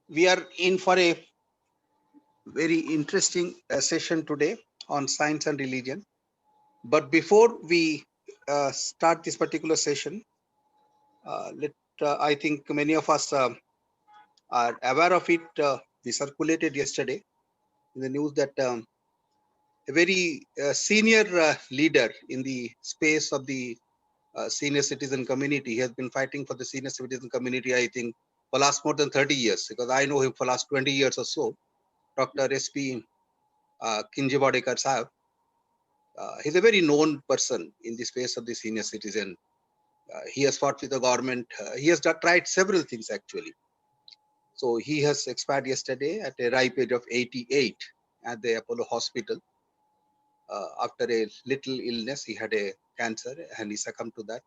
We are in for a very interesting session today on science and religion. But before we start this particular session, I think many of us are aware of it. We circulated yesterday in the news that a very senior leader in the space of the senior citizen community has been fighting for the senior citizen community, I think, for last more than 30 years, because I know him for last 20 years or so. Dr. S.P. Kinjewardekar Sahab. He's a very known person in the space of the senior citizen. He has fought with the government. He has tried several things actually. So he has expired yesterday at a ripe age of 88 at the Apollo Hospital. After a little illness, he had a cancer and he succumbed to that.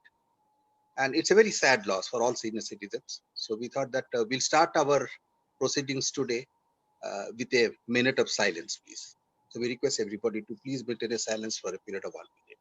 And it's a very sad loss for all senior citizens. So we thought that we'll start our proceedings today with a minute of silence, please. So we request everybody to please maintain a silence for a period of 1 minute.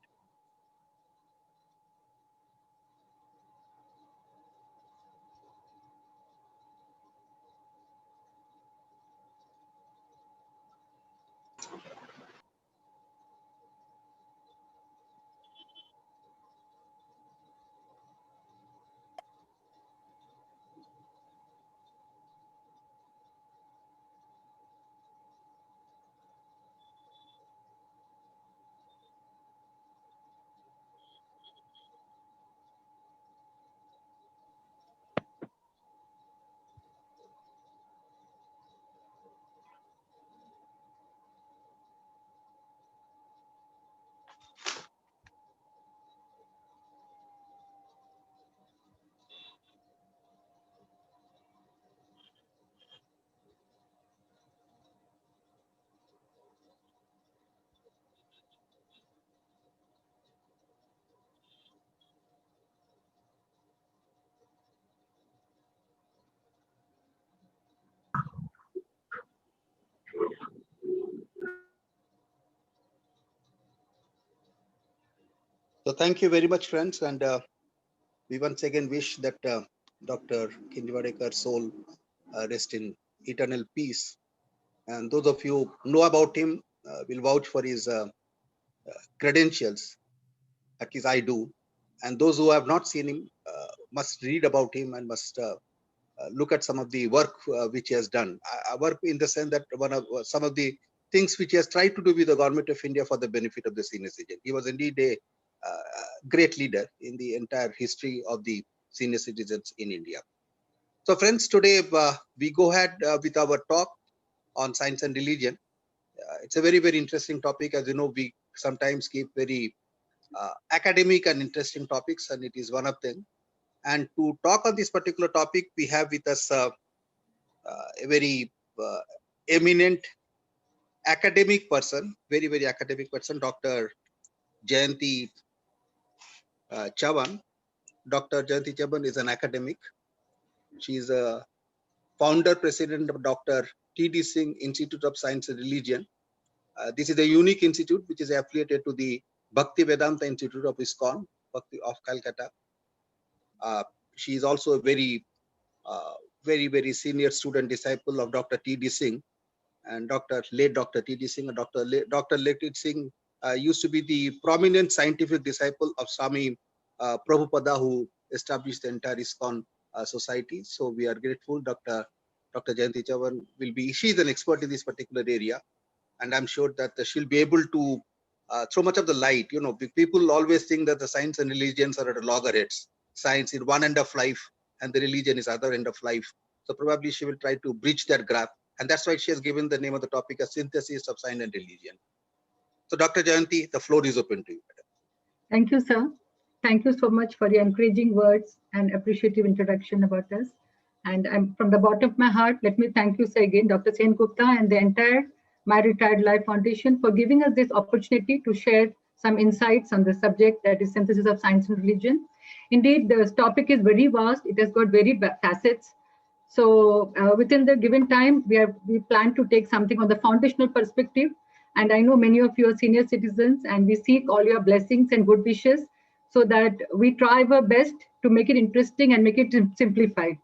So thank you very much, friends. And we once again wish that Dr. Kinjwadekar's soul rest in eternal peace. And those of you who know about him will vouch for his credentials, at least I do. And those who have not seen him must read about him and must look at some of the work which he has done. Work in the sense that one of some of the things which he has tried to do with the government of India for the benefit of the senior citizen. He was indeed a great leader in the entire history of the senior citizens in India. So friends, today we go ahead with our talk on science and religion. It's a very, very interesting topic. As you know, we sometimes keep very academic and interesting topics, and it is one of them. And to talk on this particular topic, we have with us a very eminent academic person, very, very academic person, Dr. Jayanti Chavan. Dr. Jayanti Chavan is an academic. She is a founder president of Dr. T.D. Singh Institute of Science and Religion. This is a unique institute which is affiliated to the Bhakti Vedanta Institute of ISKCON, Bhakti of Calcutta. She is also a very, very senior student disciple of Dr. T.D. Singh and late Dr. T.D. Singh. And Dr. Late Singh used to be the prominent scientific disciple of Swami Prabhupada, who established the entire ISKCON society. So we are grateful. Dr. Jayanti Chavan she is an expert in this particular area, and I'm sure that she'll be able to throw much of the light. You know, people always think that the science and religions are at loggerheads. Science is one end of life, and the religion is other end of life. So probably she will try to bridge that gap, and that's why she has given the name of the topic as synthesis of science and religion. So Dr. Jayanti, the floor is open to you. Thank you, sir. Thank you so much for your encouraging words and appreciative introduction about us. And I'm from the bottom of my heart, let me thank you, sir, again, Dr. Sen Gupta and the entire My Retired Life Foundation for giving us this opportunity to share some insights on the subject that is synthesis of science and religion. Indeed, the topic is very vast. It has got very facets. So within the given time, we plan to take something on the foundational perspective. And I know many of you are senior citizens, and we seek all your blessings and good wishes so that we try our best to make it interesting and make it simplified.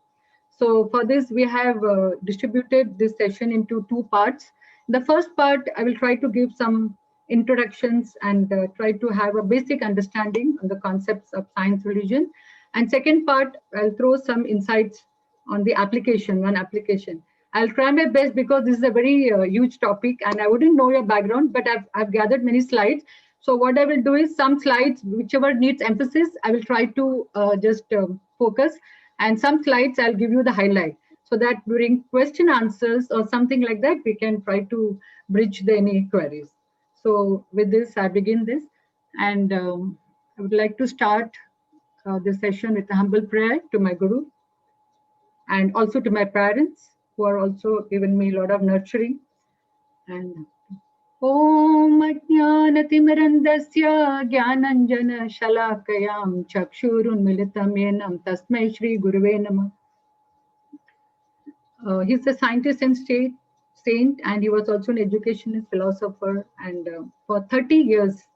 So for this, we have distributed this session into two parts. The first part, I will try to give some introductions and try to have a basic understanding on the concepts of science religion. And second part, I'll throw some insights on the application, one application. I'll try my best because this is a very huge topic and I wouldn't know your background, but I've gathered many slides. So what I will do is some slides, whichever needs emphasis, I will try to just focus, and some slides I'll give you the highlight so that during question answers or something like that, we can try to bridge any queries. So with this, I begin this, and I would like to start this session with a humble prayer to my Guru and also to my parents who are also given me a lot of nurturing. And Om Ajnanatimirandasya Jnananjana Shalakayam Chakshurunmilitam Yenam Tasmai Shri Guruve Namah. He's a scientist and saint, and he was also an educationist, philosopher. And for 30 years,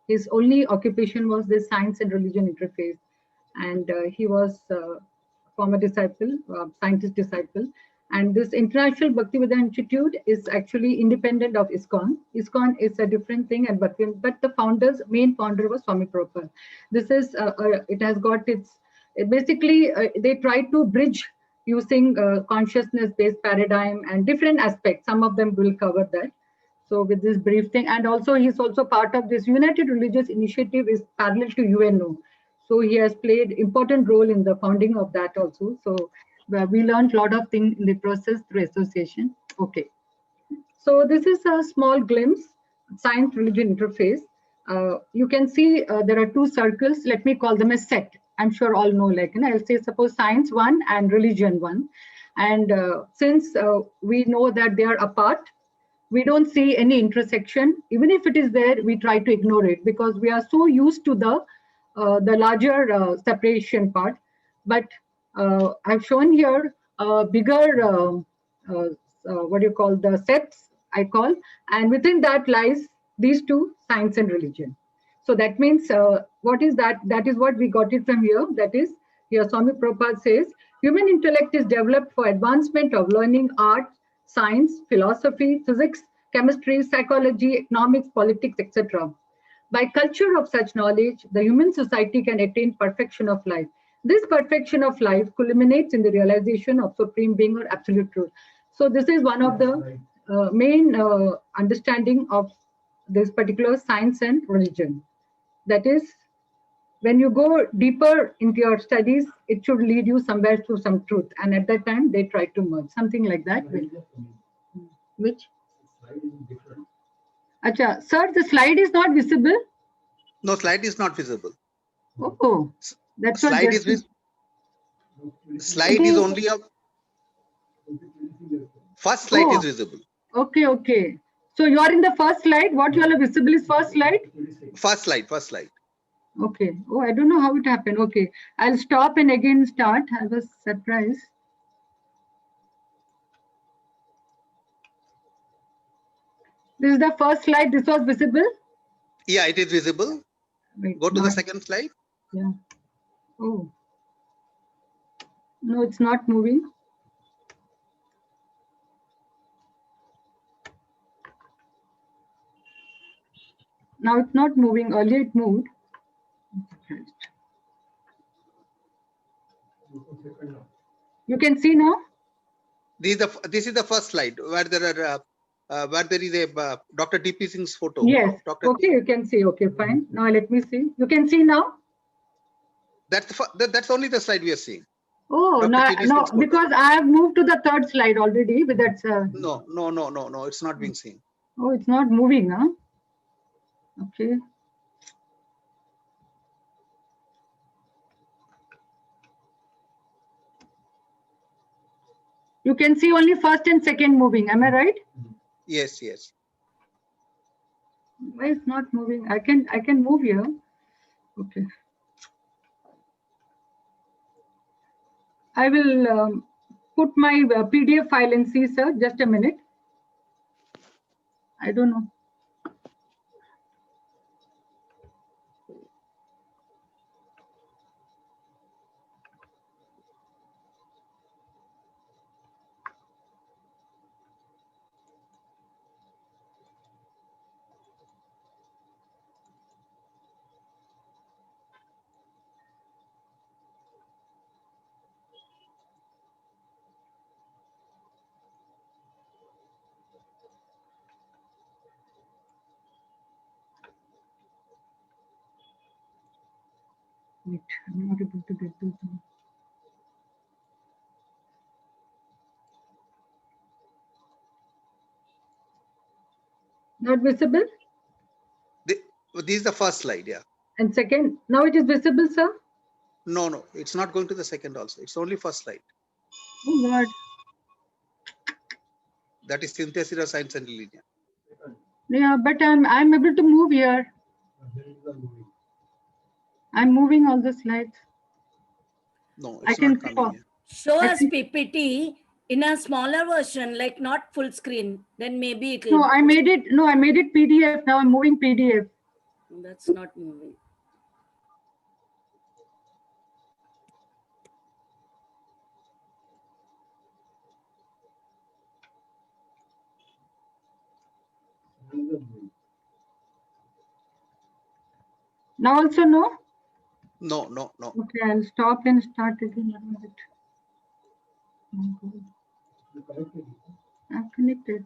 his only occupation was this science and religion interface. And he was former disciple, scientist disciple. And this International Bhaktivedanta Institute is actually independent of ISKCON. ISKCON is a different thing, and but the main founder was Swami Prabhupada. This is it has got its basically they try to bridge using consciousness-based paradigm and different aspects. Some of them will cover that. So with this brief thing, and also he's also part of this United Religious Initiative is parallel to UNO. So he has played important role in the founding of that also. So we learned a lot of things in the process through association. Okay. So this is a small glimpse, science religion interface. You can see there are two circles. Let me call them a set. I'm sure all know, like, I'll say suppose science one and religion one. And since we know that they are apart, we don't see any intersection. Even if it is there, we try to ignore it because we are so used to the larger separation part. But I've shown here bigger, what do you call, the sets I call, and within that lies these two, science and religion. So that means what is that? That is what we got it from here. That is, here Swami Prabhupada says, human intellect is developed for advancement of learning, art, science, philosophy, physics, chemistry, psychology, economics, politics, etc. By culture of such knowledge, the human society can attain perfection of life. This perfection of life culminates in the realization of supreme being or absolute truth. So this is one of the main understanding of this particular science and religion. That is, when you go deeper into your studies, it should lead you somewhere to some truth. And at that time, they try to merge something like that. Which? Acha, sir, the slide is not visible. No, slide is not visible. Oh, that's what slide is visible. Slide is only a first slide is visible. Okay, okay. So you are in the first slide. What you are visible is first slide? First slide. Okay. Oh, I don't know how it happened. Okay. I'll stop and again start. I was surprised. This is the first slide. This was visible? Yeah, it is visible. Wait, go to the second slide. Yeah. Oh. No, it's not moving. Now it's not moving. Earlier it moved. You can see now? This is the first slide where there is a Dr. D.P. Singh's photo. Yes. Okay, you can see. Okay, fine. Now let me see. You can see now? That's only the slide we are seeing. Oh, no, because I have moved to the third slide already with that. No, it's not being seen. Oh, it's not moving, huh? Okay. You can see only first and second moving. Am I right? Yes. Why it's not moving? I can move here. Okay. I will put my PDF file and see, sir. Just a minute. I don't know. Wait, I'm not able to get those. Not visible. This is the first slide, yeah. And second, now it is visible, sir. No, it's not going to the second also. It's only first slide. Oh God. That is synthesis of science and religion. Yeah, but I'm able to move here. I'm moving all the slides. No, I it's can not coming here. Show I us think- PPT in a smaller version, like not full screen. Then maybe it No, will. I made it. No, I made it PDF. Now I'm moving PDF. That's not moving. Now also no. No. Okay, I'll stop and start again. One minute. Oh, God. I've connected.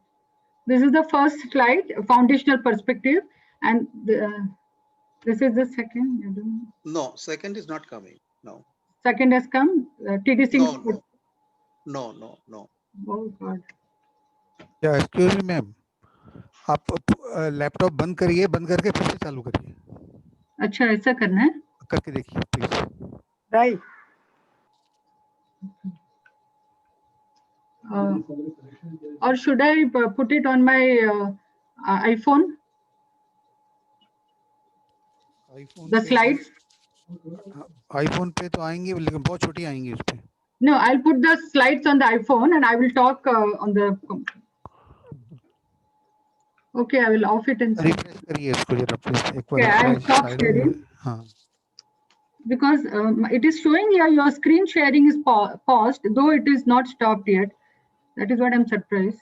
This is the first slide, foundational perspective, and this is the second. I don't know. No, second is not coming. No. Second has come. TD Singh. No. Oh God. या excuse me ma'am, आप laptop बंद करिए, बंद करके फिर से चालू करिए, अच्छा ऐसा करना है. करके देखिए please. Right. Or should I put it on my iPhone? IPhone The slides? IPhone पे तो आएंगे लेकिन बहुत छोटी आएंगी उस पे. No, I'll put the slides on the iPhone and I will talk on the. Okay, I will off it and see. Refresh करिए इसको जरा प्लीज एक बार. Okay, I'll stop शायद- sharing. हाँ, Because it is showing here your screen sharing is paused, though it is not stopped yet. That is what I'm surprised.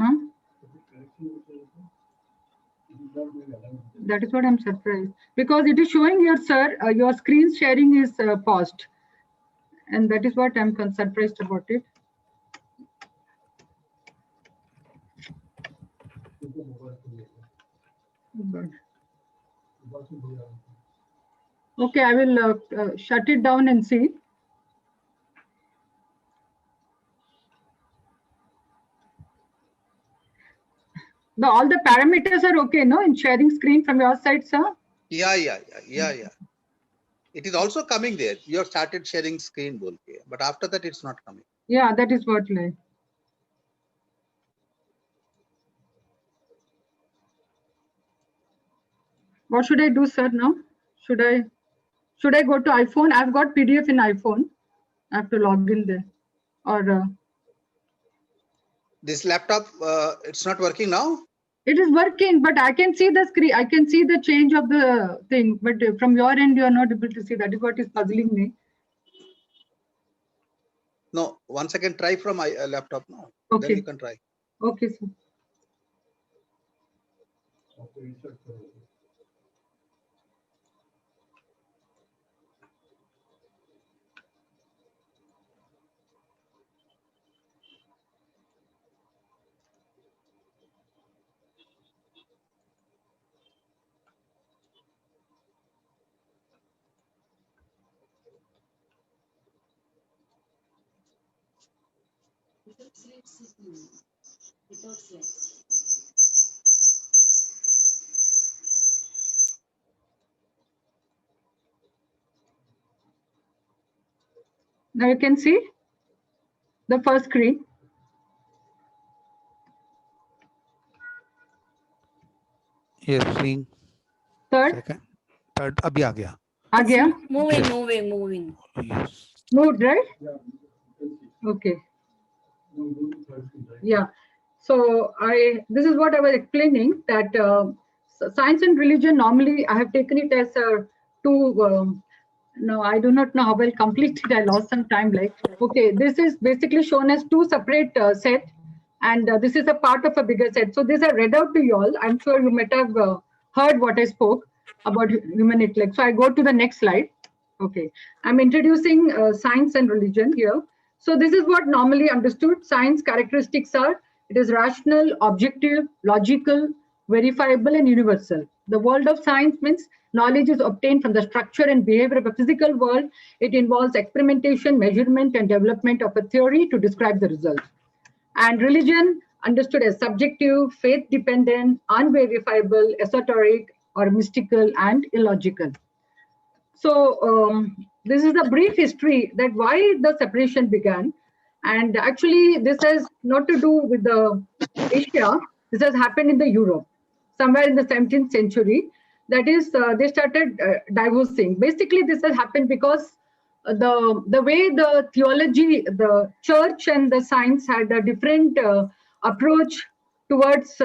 Huh? That is what I'm surprised. Because it is showing here, sir, your screen sharing is paused. And that is what I'm surprised about it. Oh, God. Okay, I will shut it down and see. All the parameters are okay, no, in sharing screen from your side, sir? Yeah. It is also coming there. You have started sharing screen, bolke, but after that it's not coming. Yeah, that is what like. What should I do, sir, now? Should I go to iPhone? I've got PDF in iPhone. I have to log in there. Or This laptop, it's not working now. it is working, but I can see the screen. I can see the change of the thing. But from your end, you are not able to see. That is what is puzzling me. No, once again try from my laptop now. Then Okay. you can try. Okay, sir. Now you can see the first screen. Yes, seeing. Third, Second, third अभी आ गया. आ गया? Moving. Yes. Moved, right? Okay. Yeah. So this is what I was explaining, that science and religion, normally I have taken it as two, no, I do not know how I'll complete it. I lost some time. Like, okay, this is basically shown as two separate sets, and this is a part of a bigger set. So this I read out to you all. I'm sure you might have heard what I spoke about human intellect. So I go to the next slide. Okay, I'm introducing science and religion here. So this is what normally understood. Science characteristics are It is rational, objective, logical, verifiable, and universal. The world of science means knowledge is obtained from the structure and behavior of a physical world. It involves experimentation, measurement, and development of a theory to describe the results. And religion, understood as subjective, faith-dependent, unverifiable, esoteric, or mystical, and illogical. So this is a brief history that why the separation began. And actually, this has not to do with the Asia. This has happened in the Europe, somewhere in the 17th century. That is, they started divorcing. Basically, this has happened because the way the theology, the church and the science had a different approach towards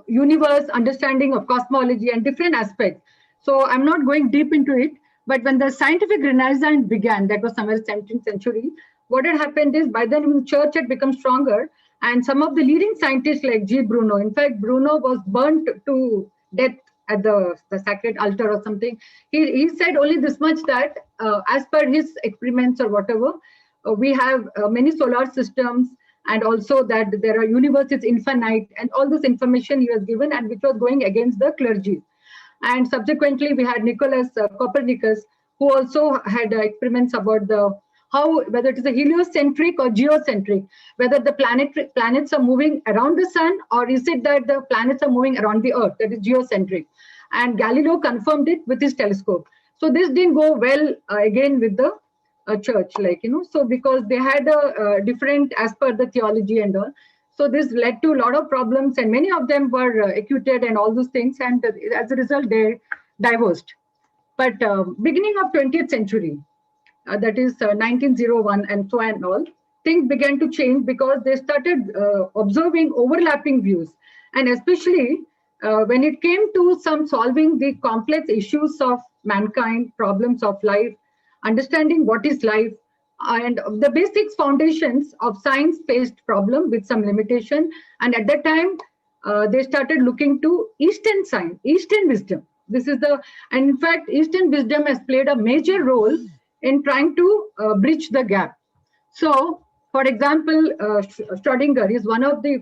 universe, understanding of cosmology and different aspects. So I'm not going deep into it, but when the scientific renaissance began, that was somewhere 17th century, what had happened is by then the church had become stronger, and some of the leading scientists like G. Bruno, in fact, Bruno was burnt to death at the sacred altar or something. He said only this much, that as per his experiments or whatever, we have many solar systems, and also that there are universes infinite, and all this information he was given, and which was going against the clergy. And subsequently, we had Nicholas Copernicus, who also had experiments about how, whether it is a heliocentric or geocentric, whether the planets are moving around the sun, or is it that the planets are moving around the earth, that is geocentric. And Galileo confirmed it with his telescope. So this didn't go well again with the church, like, so because they had a different as per the theology and all. So this led to a lot of problems, and many of them were acquitted and all those things. And as a result, they divorced. But beginning of 20th century, that is 1901 and so and all, things began to change because they started observing overlapping views. And especially when it came to some solving the complex issues of mankind, problems of life, understanding what is life, and the basics foundations of science faced problem with some limitation. And at that time, they started looking to Eastern science, Eastern wisdom. This is and in fact, Eastern wisdom has played a major role in trying to bridge the gap. So, for example, Schrödinger is one of the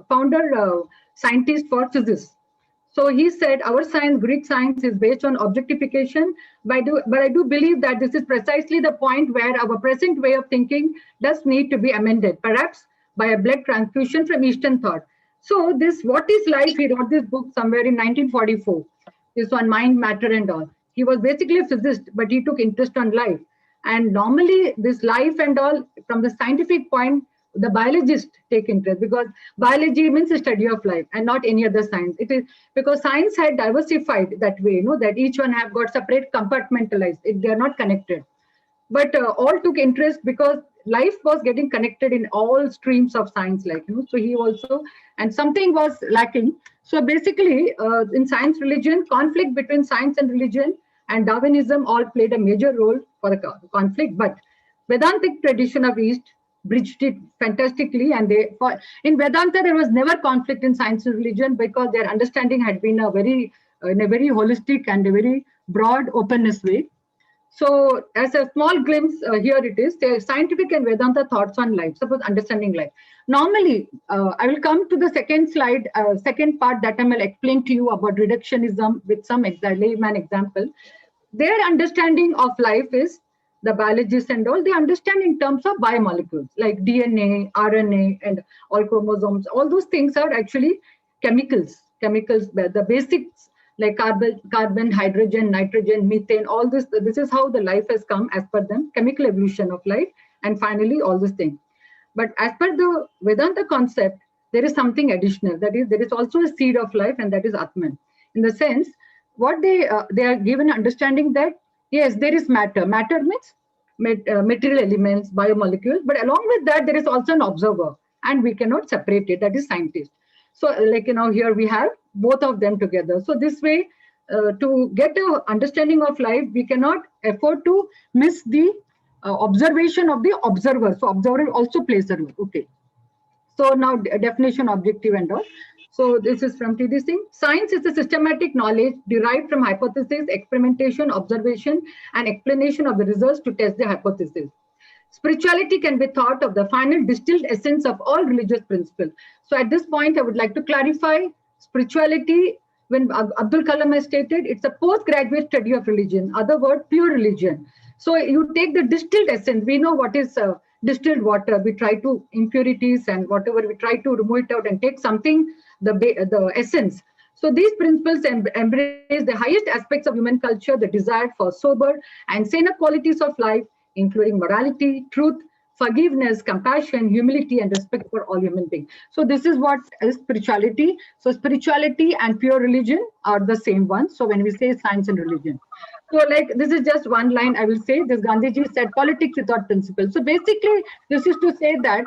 founder scientists for physics. So he said, our science, Greek science, is based on objectification, but I do believe that this is precisely the point where our present way of thinking does need to be amended, perhaps by a blood transfusion from Eastern thought. So this, what is life? He wrote this book somewhere in 1944. This on mind, matter and all. He was basically a physicist, but he took interest on life. And normally this life and all, from the scientific point, the biologists take interest, because biology means the study of life and not any other science. It is because science had diversified that way, that each one have got separate compartmentalized. They are not connected. But all took interest because life was getting connected in all streams of science, like, so he also, and something was lacking. So basically, in science religion, conflict between science and religion and Darwinism all played a major role for the conflict. But Vedantic tradition of East bridged it fantastically. And in Vedanta, there was never conflict in science and religion because their understanding had been in a very holistic and a very broad openness way. So as a small glimpse, here it is, the scientific and Vedanta thoughts on life, suppose understanding life. Normally, I will come to the second slide, second part that I will explain to you about reductionism with some layman example. Their understanding of life is, the biologists and all, they understand in terms of biomolecules like DNA, RNA, and all chromosomes. All those things are actually chemicals, the basics like carbon, hydrogen, nitrogen, methane, all this. This is how the life has come as per them, chemical evolution of life, and finally all these things. But as per the Vedanta concept, there is something additional. That is, there is also a seed of life, and that is Atman. In the sense, what they are given understanding that, yes, there is matter. Matter means material elements, biomolecules, but along with that, there is also an observer, and we cannot separate it. That is scientist. So, like, here we have both of them together. So this way, to get an understanding of life, we cannot afford to miss the observation of the observer. So observer also plays a role. Okay. So now definition, objective and all. So this is from T.D. Singh. Science is a systematic knowledge derived from hypothesis, experimentation, observation, and explanation of the results to test the hypothesis. Spirituality can be thought of the final distilled essence of all religious principles. So at this point, I would like to clarify spirituality. When Abdul Kalam has stated, it's a postgraduate study of religion, other word, pure religion. So you take the distilled essence. We know what is distilled water. We try to impurities and whatever, we try to remove it out and take something, the essence. So these principles embrace the highest aspects of human culture, the desire for sober and saner qualities of life, including morality, truth, forgiveness, compassion, humility, and respect for all human beings. So this is what is spirituality. So spirituality and pure religion are the same one. So when we say science and religion. So like, this is just one line I will say. This Gandhiji said, politics without principle. So basically, this is to say that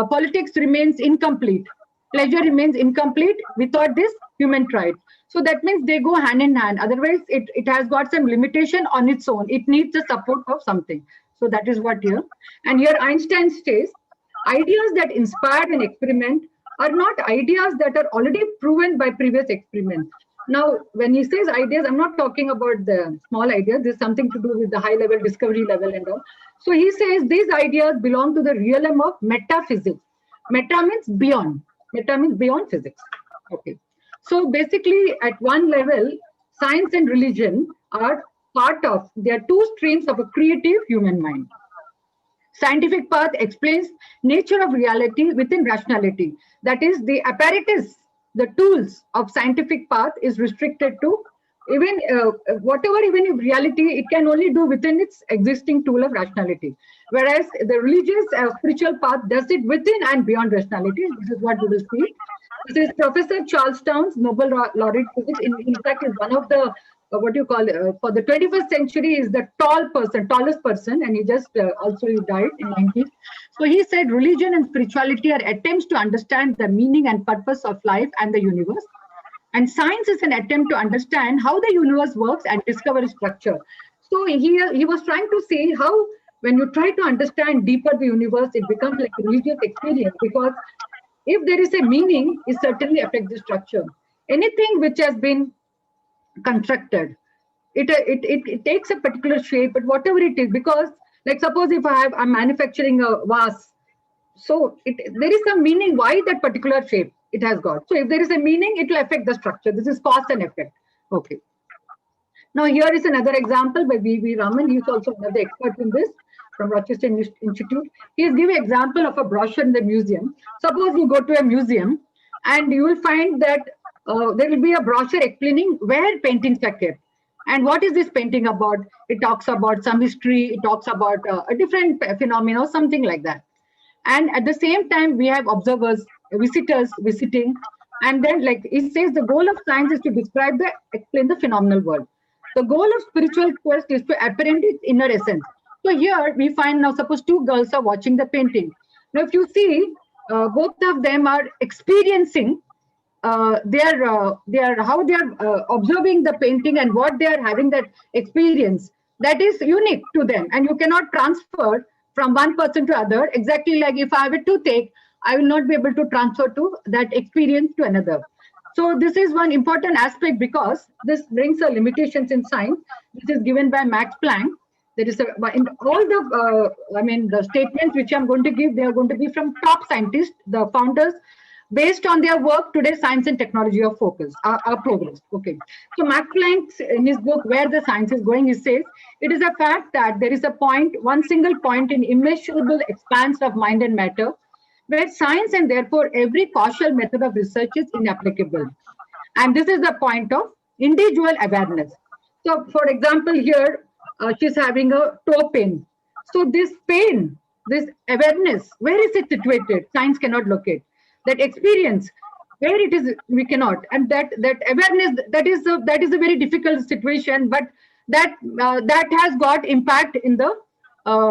politics remains incomplete. Pleasure remains incomplete without this human rights. So that means they go hand in hand. Otherwise, it has got some limitation on its own. It needs the support of something. So that is what here. And here Einstein says, ideas that inspire an experiment are not ideas that are already proven by previous experiments. Now, when he says ideas, I'm not talking about the small ideas. There's something to do with the high level, discovery level and all. So he says these ideas belong to the realm of metaphysics. Meta means beyond. Meta means beyond physics. Okay. So basically, at one level, science and religion are part of, they are two streams of a creative human mind. Scientific path explains nature of reality within rationality. That is, the apparatus, the tools of scientific path is restricted to even whatever, even if reality, it can only do within its existing tool of rationality. Whereas the religious spiritual path does it within and beyond rationality. This is what we will see. This is Professor Charles Townes, Nobel laureate physics. In fact, is one of the what you call for the 21st century is the tallest person, and he just also he died in 90s. So he said religion and spirituality are attempts to understand the meaning and purpose of life and the universe. And science is an attempt to understand how the universe works and discover its structure. So he was trying to say how when you try to understand deeper the universe, it becomes like a religious experience, because if there is a meaning, it certainly affects the structure. Anything which has been constructed, it takes a particular shape, but whatever it is, because like suppose if I'm manufacturing a vase, so there is some meaning why that particular shape it has got. So if there is a meaning, it will affect the structure. This is cause and effect. Okay. Now here is another example by V.V. Raman. He is also one of the experts in this from Rochester Institute. He is giving example of a brochure in the museum. Suppose you go to a museum and you will find that there will be a brochure explaining where paintings are kept. And what is this painting about? It talks about some history. It talks about a different phenomena, something like that. And at the same time, we have observers, visitors visiting. And then like it says, the goal of science is to explain the phenomenal world. The goal of spiritual quest is to apprehend its inner essence. So here we find now, suppose two girls are watching the painting. Now, if you see, both of them are experiencing how they are observing the painting and what they are having that experience. That is unique to them, and you cannot transfer from one person to other. Exactly like if I have a toothache, I will not be able to transfer to that experience to another. So this is one important aspect, because this brings a limitations in science. This is given by Max Planck. There is in all the the statements which I'm going to give, they are going to be from top scientists, the founders, based on their work. Today, science and technology of focus, our progress. Okay. So Max Planck, in his book Where the Science is Going, he says it is a fact that there is a point, one single point in immeasurable expanse of mind and matter, where science and therefore every causal method of research is inapplicable. And this is the point of individual awareness. So for example, here she's having a toe pain. So this pain, this awareness, where is it situated? Science cannot locate. That experience, where it is, we cannot. And that awareness, that is a very difficult situation, but that has got impact in the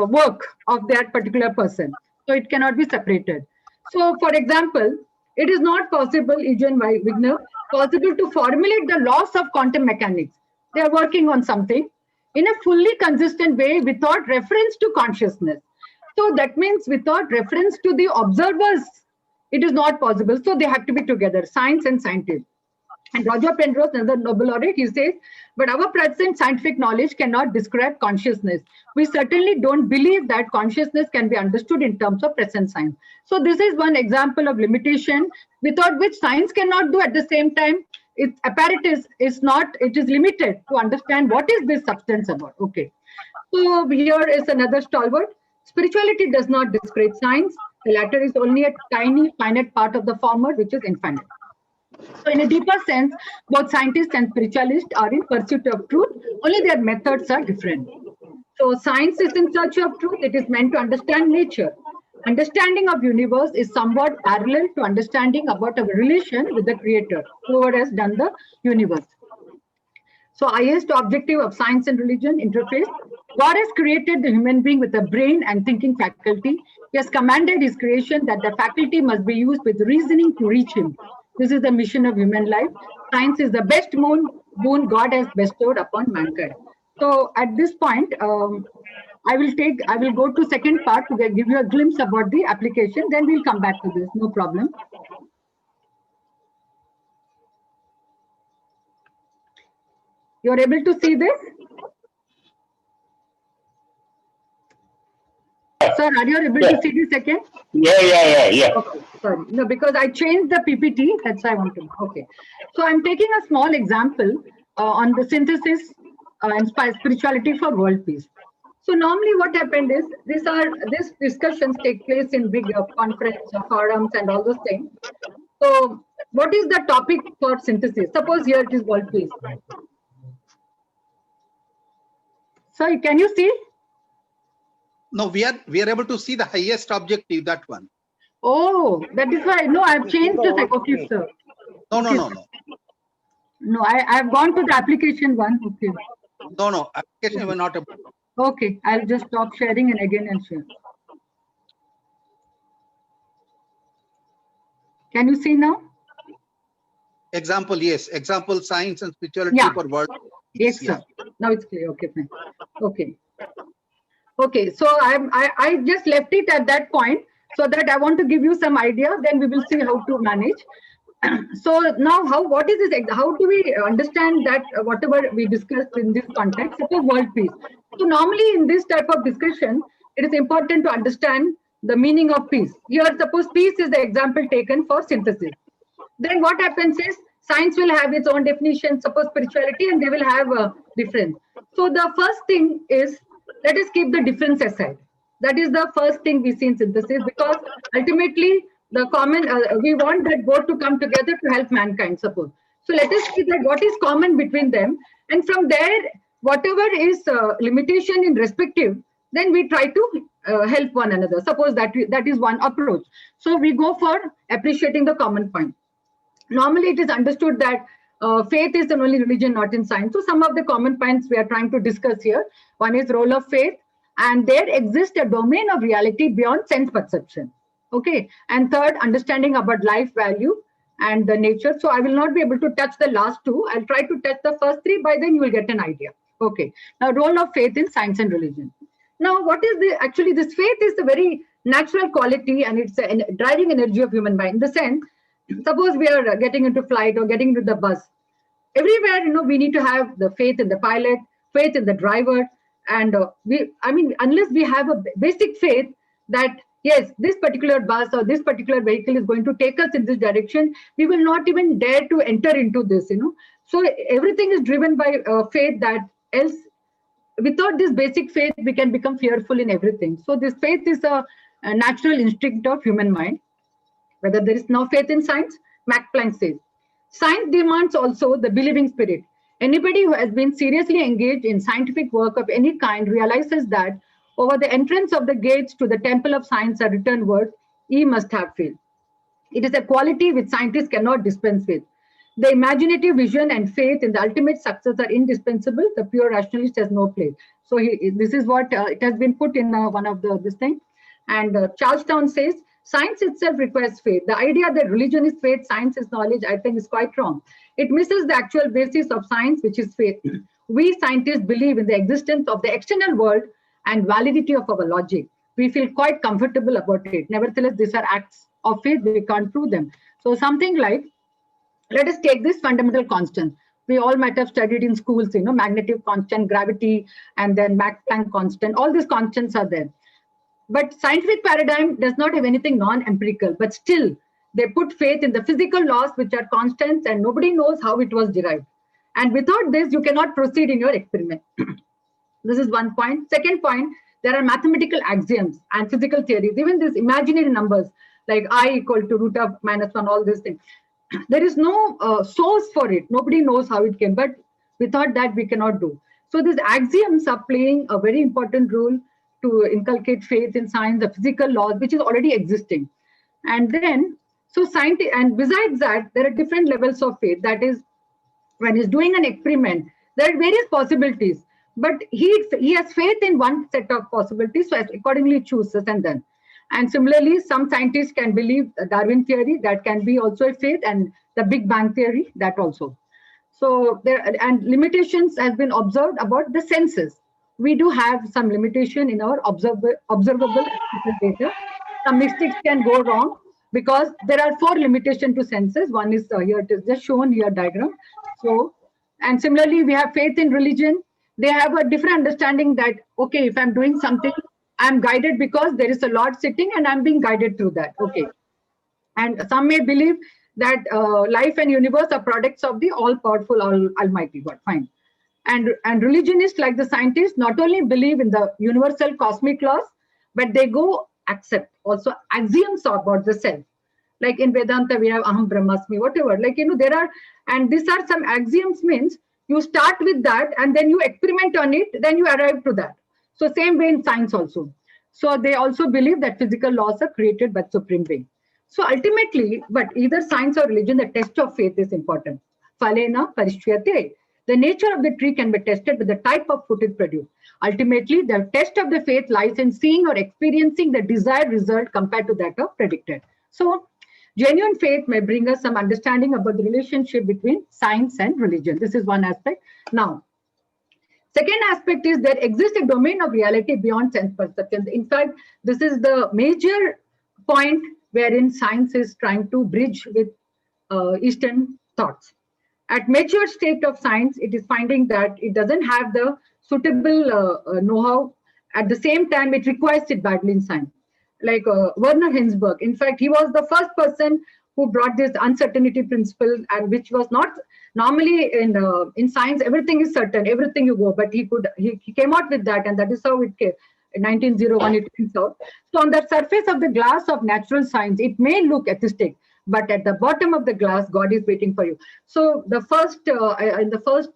work of that particular person. So it cannot be separated. So for example, it is not possible, Eugene Wigner, possible to formulate the laws of quantum mechanics. They are working on something in a fully consistent way without reference to consciousness. So that means without reference to the observers, it is not possible. So they have to be together, science and scientists. And Roger Penrose, another Nobel laureate, he says, but our present scientific knowledge cannot describe consciousness. We certainly don't believe that consciousness can be understood in terms of present science. So this is one example of limitation without which science cannot do at the same time. Its apparatus is not, it is limited to understand what is this substance about. Okay. So here is another stalwart. Spirituality does not discredit science. The latter is only a tiny, finite part of the former, which is infinite. So in a deeper sense, both scientists and spiritualists are in pursuit of truth, only their methods are different. So science is in search of truth. It is meant to understand nature. Understanding of universe is somewhat parallel to understanding about our relation with the creator, whoever has done the universe. So highest objective of science and religion interface. God has created the human being with a brain and thinking faculty. He has commanded his creation that the faculty must be used with reasoning to reach him. This is the mission of human life. Science is the best boon God has bestowed upon mankind. So at this point, I will go to second part to give you a glimpse about the application. Then we'll come back to this, no problem. You're able to see this? Sir, are you able to see this again? Yeah. Okay, sorry. No, because I changed the PPT. That's why I want to. Okay. So I'm taking a small example on the synthesis and spirituality for world peace. So normally what happened is these discussions take place in big conference or forums and all those things. So what is the topic for synthesis? Suppose here it is world peace. So can you see? No, we are able to see the highest objective, that one. Oh, that is why. No, I've changed the okay, sir. No. No, I've gone to the application one. Okay. No, application we're not able. Okay, I'll just stop sharing and again I'll share. Can you see now? Example, yes. Example, science and spirituality for world. Yes, sir. Now it's clear. Okay, fine. Okay. So I just left it at that point so that I want to give you some idea. Then we will see how to manage. So now, what is this? How do we understand that whatever we discussed in this context, suppose world peace? So normally in this type of discussion, it is important to understand the meaning of peace. Here, suppose peace is the example taken for synthesis. Then what happens is science will have its own definition, suppose spirituality, and they will have a difference. So the first thing is, let us keep the difference aside. That is the first thing we see in synthesis, because ultimately the common, we want that both to come together to help mankind, suppose. So let us see that what is common between them. And from there, whatever is limitation in respective, then we try to help one another. Suppose that is one approach. So we go for appreciating the common point. Normally, it is understood that faith is the only religion, not in science. So some of the common points we are trying to discuss here. One is role of faith, and there exists a domain of reality beyond sense perception. Okay. And third, understanding about life value and the nature. So I will not be able to touch the last two. I'll try to touch the first three. By then you will get an idea. Okay. Now, role of faith in science and religion. Now, what is actually this faith is a very natural quality, and it's a driving energy of human mind. In the sense, suppose we are getting into flight or getting into the bus. Everywhere, we need to have the faith in the pilot, faith in the driver. And unless we have a basic faith that, yes, this particular bus or this particular vehicle is going to take us in this direction, we will not even dare to enter into this, So everything is driven by faith, that else, without this basic faith, we can become fearful in everything. So this faith is a natural instinct of human mind. Whether there is no faith in science, Max Planck says. Science demands also the believing spirit. Anybody who has been seriously engaged in scientific work of any kind realizes that over the entrance of the gates to the temple of science are written words, ye must have faith. It is a quality which scientists cannot dispense with. The imaginative vision and faith in the ultimate success are indispensable. The pure rationalist has no place. So this is what it has been put in one of this thing. And Charlestown says, science itself requires faith. The idea that religion is faith, science is knowledge, I think is quite wrong. It misses the actual basis of science, which is faith. We scientists believe in the existence of the external world and validity of our logic. We feel quite comfortable about it. Nevertheless, these are acts of faith. We can't prove them. So something like, Let us take this fundamental constant. We all might have studied in schools, magnetic constant, gravity, and then Max Planck constant. All these constants are there. But scientific paradigm does not have anything non-empirical, but still they put faith in the physical laws which are constants and nobody knows how it was derived. And without this, you cannot proceed in your experiment. This is one point. Second point, there are mathematical axioms and physical theories, even these imaginary numbers like I equal to root of -1, all these things. There is no source for it. Nobody knows how it came, but without that, we cannot do. So these axioms are playing a very important role to inculcate faith in science, the physical laws, which is already existing. And then, so scientists, and besides that, there are different levels of faith. That is, when he's doing an experiment, there are various possibilities, but he has faith in one set of possibilities, so accordingly chooses and then. And similarly, some scientists can believe the Darwin theory, that can be also a faith, and the Big Bang theory, that also. So there, and limitations has been observed about the senses. We do have some limitation in our observable data. Some mistakes can go wrong because there are 4 limitations to senses. One is here, it is just shown here diagram. So, and similarly, we have faith in religion. They have a different understanding that, okay, if I'm doing something, I'm guided because there is a Lord sitting and I'm being guided through that. Okay. And some may believe that life and universe are products of the all-powerful, almighty God. Fine. And religionists, like the scientists, not only believe in the universal cosmic laws, but they go accept also axioms about the self. Like in Vedanta, we have Aham Brahmasmi, whatever. Like, there are, and these are some axioms means you start with that and then you experiment on it, then you arrive to that. So same way in science also. So they also believe that physical laws are created by Supreme Being. So ultimately, but either science or religion, the test of faith is important. Phalena parishyate. The nature of the tree can be tested with the type of fruit it produces. Ultimately, the test of the faith lies in seeing or experiencing the desired result compared to that of predicted. So genuine faith may bring us some understanding about the relationship between science and religion. This is one aspect. Now, second aspect is there exists a domain of reality beyond sense perception. In fact, this is the major point wherein science is trying to bridge with Eastern thoughts. At mature state of science, it is finding that it doesn't have the suitable know-how. At the same time, it requires it badly in science. Like Werner Heisenberg, in fact, he was the first person who brought this uncertainty principle, and which was not normally in science. Everything is certain, everything you go, but he came out with that, and that is how it came. In 1901, it came out. So on the surface of the glass of natural science, it may look atheistic, but at the bottom of the glass, God is waiting for you. So the first in the first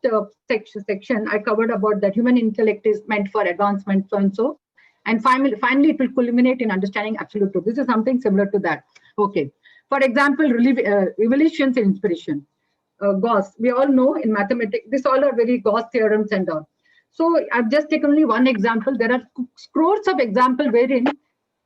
section, I covered about that human intellect is meant for advancement, so and so. And finally, it will culminate in understanding absolute truth. This is something similar to that. Okay. For example, revelations and inspiration. Gauss, we all know in mathematics, these all are very Gauss theorems and all. So I've just taken only one example. There are scores of examples wherein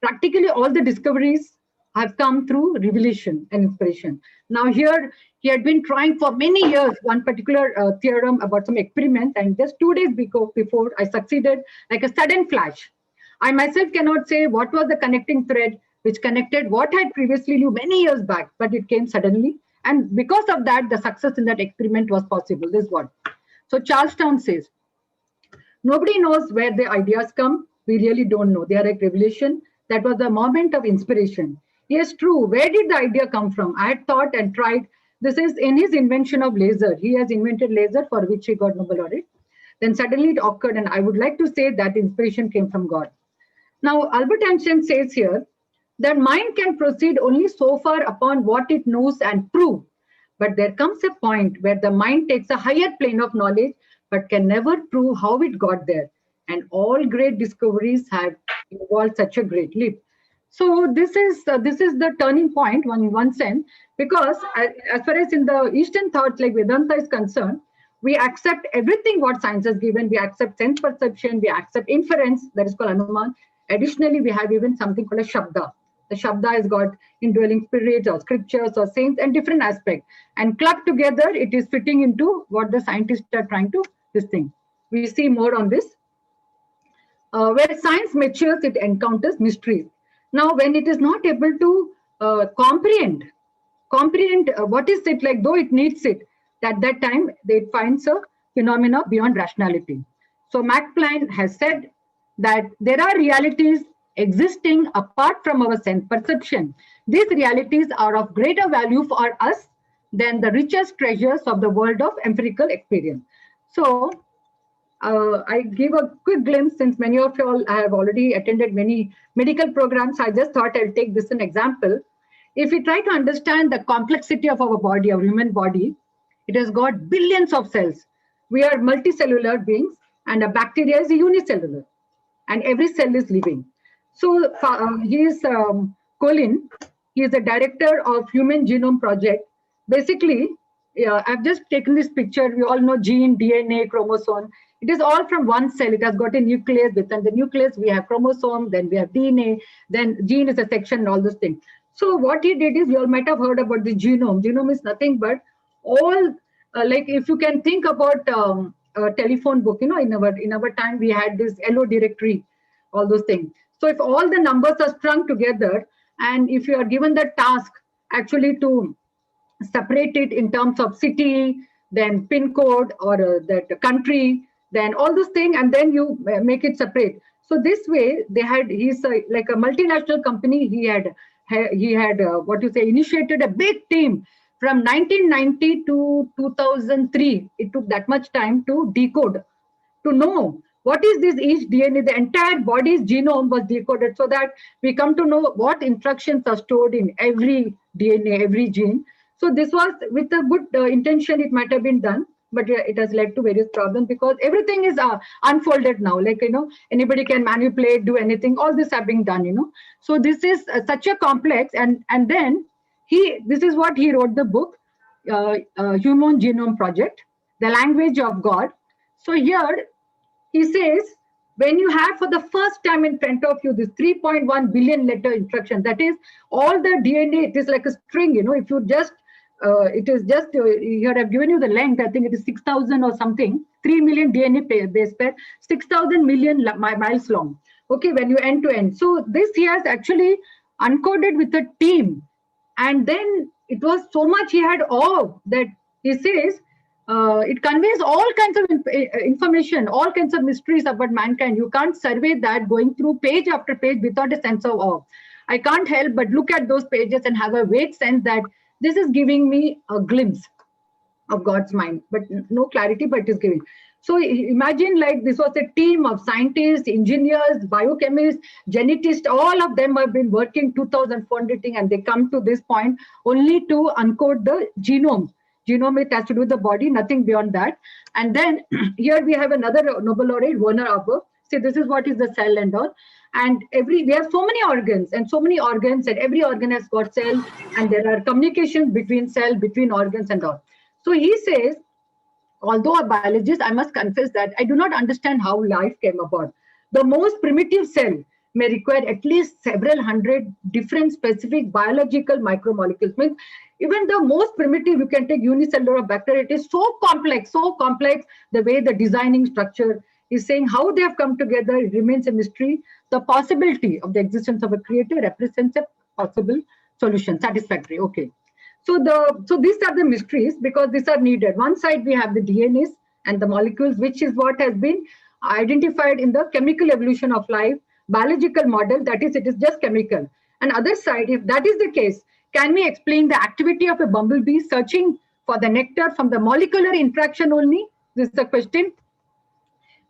practically all the discoveries have come through revelation and inspiration. Now here, he had been trying for many years one particular theorem about some experiment, and just 2 days before I succeeded like a sudden flash. I myself cannot say what was the connecting thread which connected what I had previously knew many years back, but it came suddenly. And because of that, the success in that experiment was possible. This is what. So Charlestown says, nobody knows where the ideas come. We really don't know. They are like revelation. That was the moment of inspiration. Yes, true. Where did the idea come from? I had thought and tried. This is in his invention of laser. He has invented laser, for which he got Nobel laureate. Then suddenly it occurred, and I would like to say that inspiration came from God. Now, Albert Einstein says here that mind can proceed only so far upon what it knows and prove. But there comes a point where the mind takes a higher plane of knowledge, but can never prove how it got there. And all great discoveries have involved such a great leap. So this is the turning point, in one sense, because as far as in the Eastern thought, like Vedanta is concerned, we accept everything what science has given. We accept sense perception. We accept inference. That is called Anuman. Additionally, we have even something called a Shabda. The Shabda has got indwelling spirits or scriptures or saints and different aspects. And clubbed together, it is fitting into what the scientists are trying to this thing. We see more on this. Where science matures, it encounters mysteries. Now, when it is not able to comprehend comprehend what is it like, though it needs it. At that time, it finds a phenomena beyond rationality. So Max Planck has said that there are realities existing apart from our sense perception. These realities are of greater value for us than the richest treasures of the world of empirical experience. So I give a quick glimpse, since many of you all have already attended many medical programs. I just thought I'll take this an example. If we try to understand the complexity of our body, our human body, it has got billions of cells. We are multicellular beings, and a bacteria is unicellular, and every cell is living. So he is Colin. He is the director of Human Genome Project. Basically, I've just taken this picture. We all know gene, DNA, chromosome. It is all from one cell. It has got a nucleus. Within the nucleus, we have chromosome, then we have DNA, then gene is a section, and all those things. So what he did is, you all might have heard about the genome. Genome is nothing but all, like if you can think about a telephone book, in our time, we had this LO directory, all those things. So if all the numbers are strung together, and if you are given the task actually to separate it in terms of city, then pin code, or that country, then all those things, and then you make it separate. So this way, he's like a multinational company. He had initiated a big team from 1990 to 2003. It took that much time to decode, to know what is this each DNA. The entire body's genome was decoded, so that we come to know what instructions are stored in every DNA, every gene. So this was with a good intention. It might have been done, but it has led to various problems, because everything is unfolded now. Like, anybody can manipulate, do anything. All this are being done, So this is such a complex, and then this is what he wrote the book, Human Genome Project, The Language of God. So here he says, when you have for the first time in front of you this 3.1 billion letter instruction, that is all the DNA, it is like a string, if you just, it is just, here I've given you the length, I think it is 6,000 or something, 3 million DNA base pair, 6,000 million miles long. Okay, when you end to end. So this he has actually uncoded with a team. And then it was so much, he had awe that he says, it conveys all kinds of information, all kinds of mysteries about mankind. You can't survey that going through page after page without a sense of awe. I can't help but look at those pages and have a vague sense that this is giving me a glimpse of God's mind, but no clarity, but it is giving. So imagine, like, this was a team of scientists, engineers, biochemists, geneticists. All of them have been working 2,400 things, and they come to this point only to uncode the genome. Genome, it has to do with the body, nothing beyond that. And then here we have another Nobel laureate, Werner Auber. See, this is what is the cell and all. And we have so many organs, and every organ has got cell, and there are communications between cell, between organs and all. So he says, although a biologist, I must confess that I do not understand how life came about. The most primitive cell may require at least several hundred different specific biological micromolecules. Means even the most primitive, you can take unicellular bacteria, it is so complex, the way the designing structure is saying how they have come together, it remains a mystery. The possibility of the existence of a creator represents a possible solution, satisfactory, okay. So these are the mysteries, because these are needed. One side we have the DNAs and the molecules, which is what has been identified in the chemical evolution of life, biological model, that is, it is just chemical. And other side, if that is the case, can we explain the activity of a bumblebee searching for the nectar from the molecular interaction only? This is the question.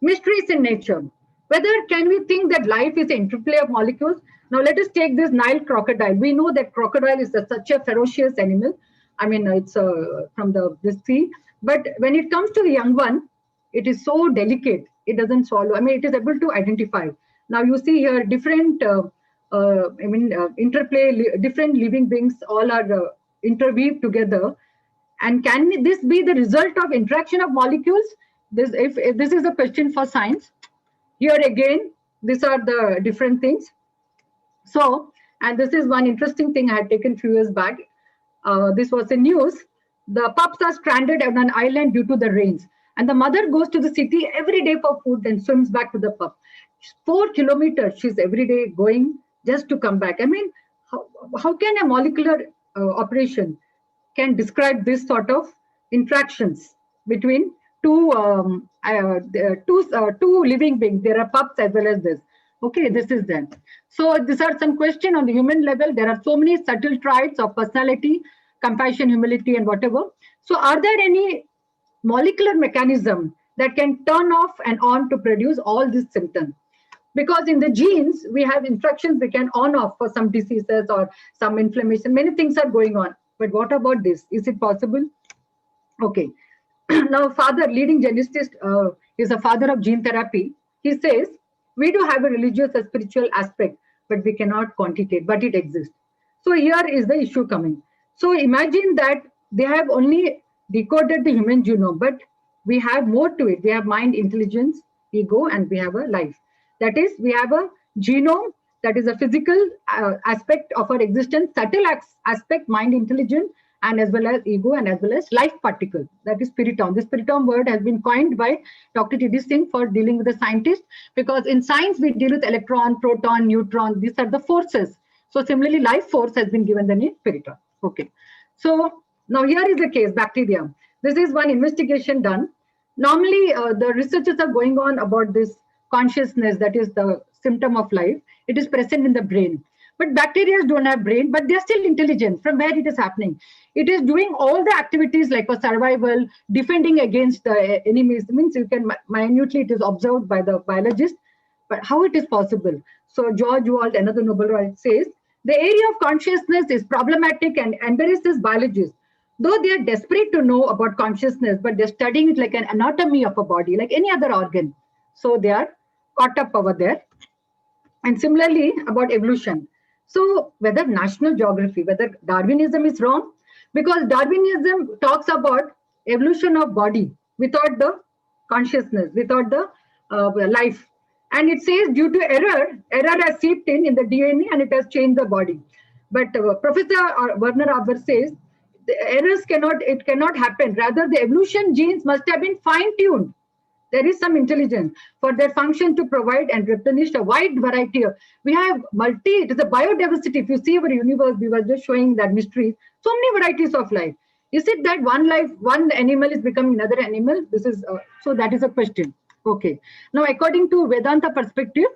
Mysteries in nature. Whether can we think that life is an interplay of molecules? Now let us take this Nile crocodile. We know that crocodile is such a ferocious animal. I mean, it's from the sea. But when it comes to the young one, it is so delicate. It doesn't swallow. I mean, it is able to identify. Now you see here different, interplay, different living beings all are interweaved together. And can this be the result of interaction of molecules? If this is a question for science. Here again, these are the different things. So, and this is one interesting thing I had taken a few years back. This was in news. The pups are stranded on an island due to the rains. And the mother goes to the city every day for food and swims back to the pup. 4 kilometers she's every day going just to come back. I mean, how can a molecular operation can describe this sort of interactions between two two living beings. There are pups as well as this. Okay, this is them. So these are some questions on the human level. There are so many subtle traits of personality, compassion, humility, and whatever. So are there any molecular mechanism that can turn off and on to produce all these symptoms? Because in the genes, we have instructions we can on off for some diseases or some inflammation. Many things are going on. But what about this? Is it possible? Okay. Now, leading geneticist, is a father of gene therapy. He says, we do have a religious and spiritual aspect, but we cannot quantitate, but it exists. So here is the issue coming. So imagine that they have only decoded the human genome, but we have more to it. We have mind, intelligence, ego, and we have a life. That is, we have a genome that is a physical aspect of our existence, subtle aspect, mind, intelligence, and as well as ego, and as well as life particle, that is spiriton. The spiriton word has been coined by Dr. T.D. Singh for dealing with the scientist, because in science we deal with electron, proton, neutron. These are the forces. So similarly, life force has been given the name spiriton. Okay. So now here is the case, bacteria. This is one investigation done. Normally, the researchers are going on about this consciousness, that is the symptom of life. It is present in the brain. But bacteria don't have brain, but they're still intelligent. From where it is happening? It is doing all the activities like for survival, defending against the enemies. It means you can minutely, it is observed by the biologist. But how it is possible? So George Wald, another Nobel Prize, says, the area of consciousness is problematic and embarrasses biologists. Though they are desperate to know about consciousness, but they're studying it like an anatomy of a body, like any other organ. So they are caught up over there. And similarly about evolution. So whether National Geography, whether Darwinism is wrong, because Darwinism talks about evolution of body without the consciousness, without the life. And it says due to error has seeped in the DNA and it has changed the body. But Professor Werner Aber says the errors cannot happen. Rather, the evolution genes must have been fine-tuned. There is some intelligence for their function to provide and replenish a wide variety of. We have it is a biodiversity. If you see our universe, we were just showing that mystery. So many varieties of life. Is it that one animal is becoming another animal? This is so that is a question. Okay. Now, according to Vedanta perspective,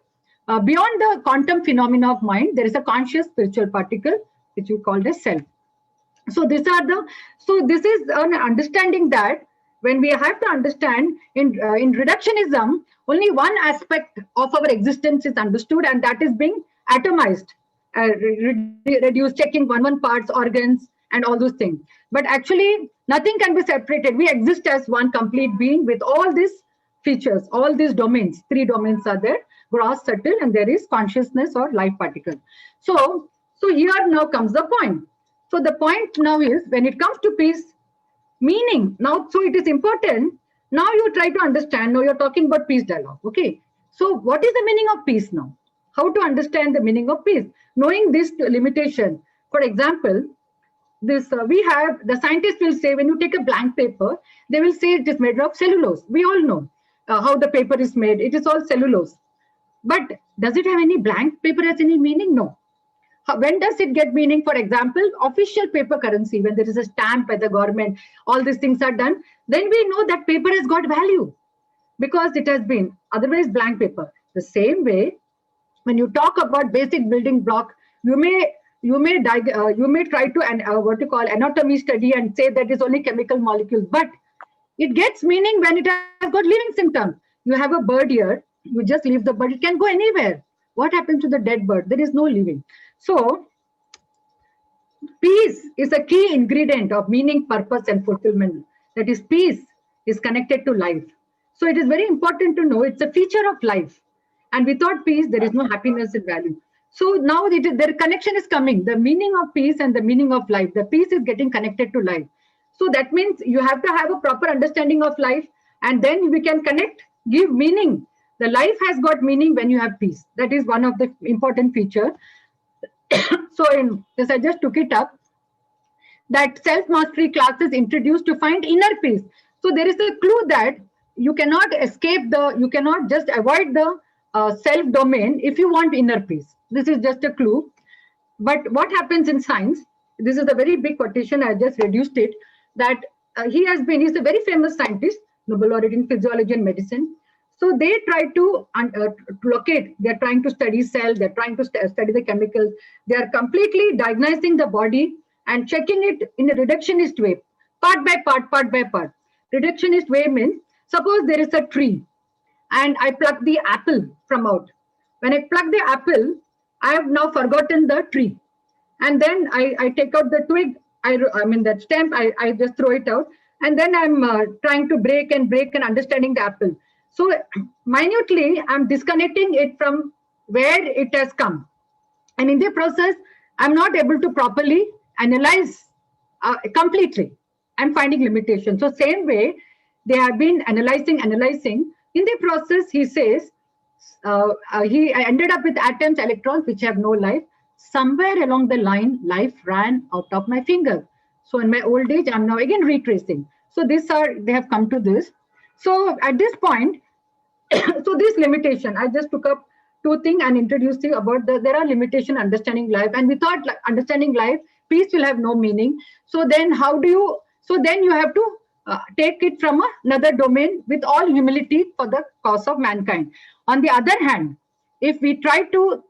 beyond the quantum phenomena of mind, there is a conscious spiritual particle which we call as self. So this is an understanding that when we have to understand in reductionism, only one aspect of our existence is understood, and that is being atomized, reduced, checking one parts, organs, and all those things. But actually, nothing can be separated. We exist as one complete being with all these features, all these domains. 3 domains are there: gross, subtle, and there is consciousness or life particle. So here now comes the point. So the point now is, when it comes to peace, meaning now, so it is important. Now you try to understand. Now you're talking about peace dialogue. Okay. So what is the meaning of peace now? How to understand the meaning of peace? Knowing this limitation. For example, this we have, the scientists will say, when you take a blank paper, they will say it is made of cellulose. We all know how the paper is made. It is all cellulose. But does it have any blank paper has any meaning? No. When does it get meaning? For example, official paper currency, when there is a stamp by the government, all these things are done, then we know that paper has got value because it has been, otherwise blank paper. The same way, when you talk about basic building block, you may try to what you call anatomy study and say that is only chemical molecules, but it gets meaning when it has got living symptoms. You have a bird here, you just leave the bird, it can go anywhere. What happens to the dead bird? There is no living. So, peace is a key ingredient of meaning, purpose, and fulfillment. That is, peace is connected to life. So, it is very important to know it's a feature of life. And without peace, there is no happiness and value. So, now their connection is coming. The meaning of peace and the meaning of life. The peace is getting connected to life. So, that means you have to have a proper understanding of life. And then we can connect, give meaning. The life has got meaning when you have peace. That is one of the important features. So in this, I just took it up, that self-mastery classes introduced to find inner peace. So there is a clue that you cannot you cannot just avoid the self-domain if you want inner peace. This is just a clue. But what happens in science? this is a very big quotation, I just reduced it, that he's a very famous scientist, Nobel laureate in physiology and medicine. So they try to locate, they're trying to study cells, they're trying to study the chemicals, they are completely diagnosing the body and checking it in a reductionist way, part by part, part by part. Reductionist way means, suppose there is a tree and I pluck the apple from out. When I pluck the apple, I have now forgotten the tree. And then I take out the twig, I mean that stem, I just throw it out. And then I'm trying to break and understanding the apple. So minutely, I'm disconnecting it from where it has come. And in the process, I'm not able to properly analyze completely. I'm finding limitations. So same way, they have been analyzing. In the process, he says, he ended up with atoms, electrons, which have no life. Somewhere along the line, life ran out of my finger. So in my old age, I'm now again retracing. So they have come to this. So at this point, so this limitation, I just took up two things and introduced you about there are limitations understanding life. And without understanding life, peace will have no meaning. So then then you have to take it from another domain with all humility for the cause of mankind. On the other hand, if we try to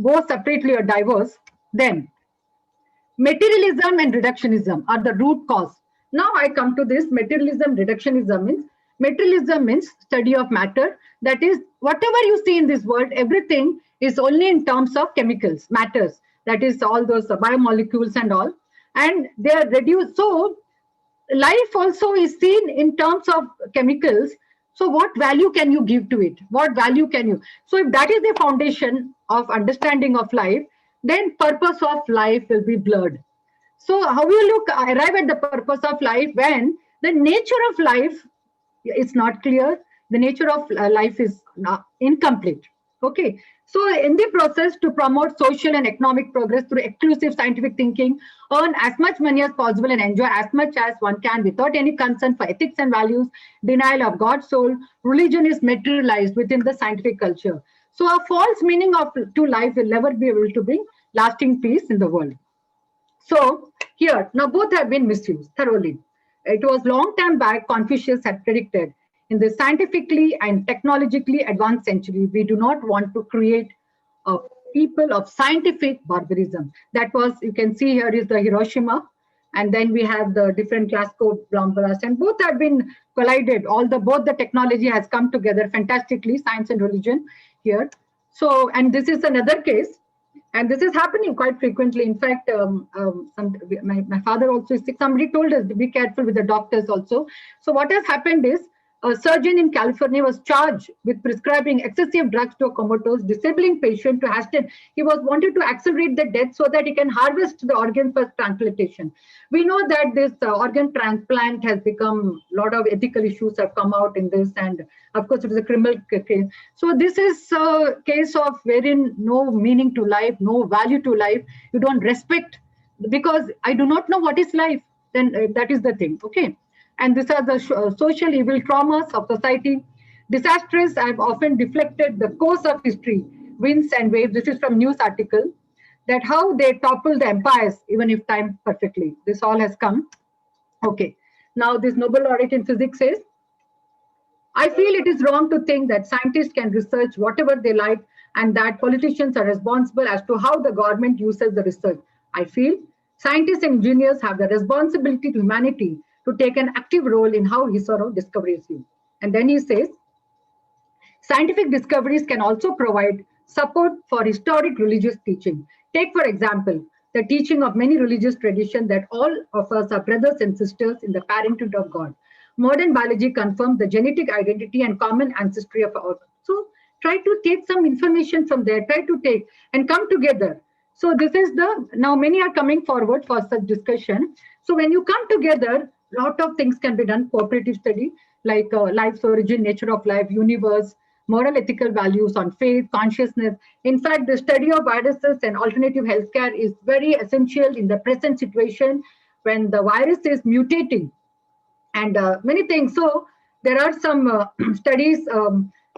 go separately or diverse, then materialism and reductionism are the root cause. Now I come to this materialism, reductionism means study of matter. That is, whatever you see in this world, everything is only in terms of chemicals, matters. That is all those biomolecules and all. And they are reduced. So life also is seen in terms of chemicals. So what value can you give to it? What value can you? So if that is the foundation of understanding of life, then purpose of life will be blurred. So how you arrive at the purpose of life when the nature of life is not clear, the nature of life is incomplete. Okay. So in the process to promote social and economic progress through exclusive scientific thinking, earn as much money as possible and enjoy as much as one can without any concern for ethics and values, denial of God's soul, religion is materialized within the scientific culture. So a false meaning to life will never be able to bring lasting peace in the world. So here, now both have been misused thoroughly. It was long time back, Confucius had predicted, in the scientifically and technologically advanced century, we do not want to create a people of scientific barbarism. That was, you can see here is the Hiroshima, and then we have the different Glasgow bomb blast, and both have been collided. Both the technology has come together fantastically, science and religion here. So, and this is another case. And this is happening quite frequently. In fact, my father also is sick. Somebody told us to be careful with the doctors also. So what has happened is a surgeon in California was charged with prescribing excessive drugs to a comatose, disabling patient to hasten. He was wanted to accelerate the death so that he can harvest the organ for transplantation. We know that this organ transplant has become, a lot of ethical issues have come out in this, and of course it is a criminal case. So this is a case of wherein no meaning to life, no value to life. You don't respect, because I do not know what is life. Then that is the thing. Okay. And these are the social evil traumas of society. Disastrous have often deflected the course of history, winds and waves. This is from news article, that how they topple the empires, even if timed perfectly. This all has come. Okay. Now this Nobel laureate in physics says, I feel it is wrong to think that scientists can research whatever they like and that politicians are responsible as to how the government uses the research. I feel scientists and engineers have the responsibility to humanity to take an active role in how his or her discovery is used. And then he says, scientific discoveries can also provide support for historic religious teaching. Take, for example, the teaching of many religious traditions that all of us are brothers and sisters in the parenthood of God. Modern biology confirms the genetic identity and common ancestry of our. So try to take some information from there, try to take and come together. So this is now many are coming forward for such discussion. So when you come together, a lot of things can be done, cooperative study, like life's origin, nature of life, universe, moral ethical values on faith, consciousness. In fact, the study of viruses and alternative healthcare is very essential in the present situation when the virus is mutating and many things. So there are some studies,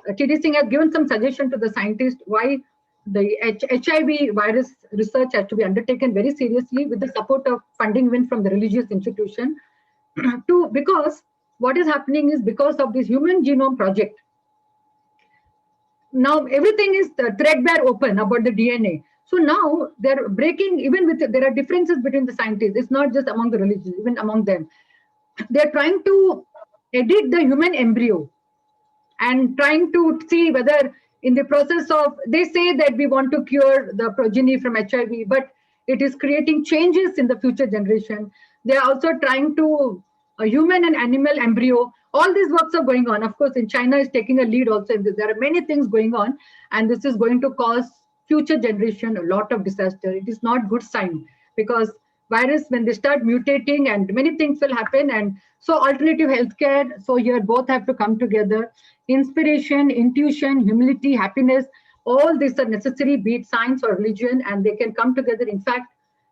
TD Singh has given some suggestion to the scientists why the HIV virus research has to be undertaken very seriously with the support of funding even from the religious institution. Because what is happening is because of this Human Genome Project, now everything is threadbare open about the DNA. So now they're breaking, even with, there are differences between the scientists. It's not just among the religions, even among them. They're trying to edit the human embryo and trying to see whether in the process of, they say that we want to cure the progeny from HIV, but it is creating changes in the future generation. They are also trying to human and animal embryo. All these works are going on. Of course, in China is taking a lead also in this. There are many things going on, and this is going to cause future generation a lot of disaster. It is not good sign, because virus, when they start mutating, and many things will happen. And so alternative healthcare, so here both have to come together. Inspiration, intuition, humility, happiness, all these are necessary, be it science or religion, and they can come together. In fact,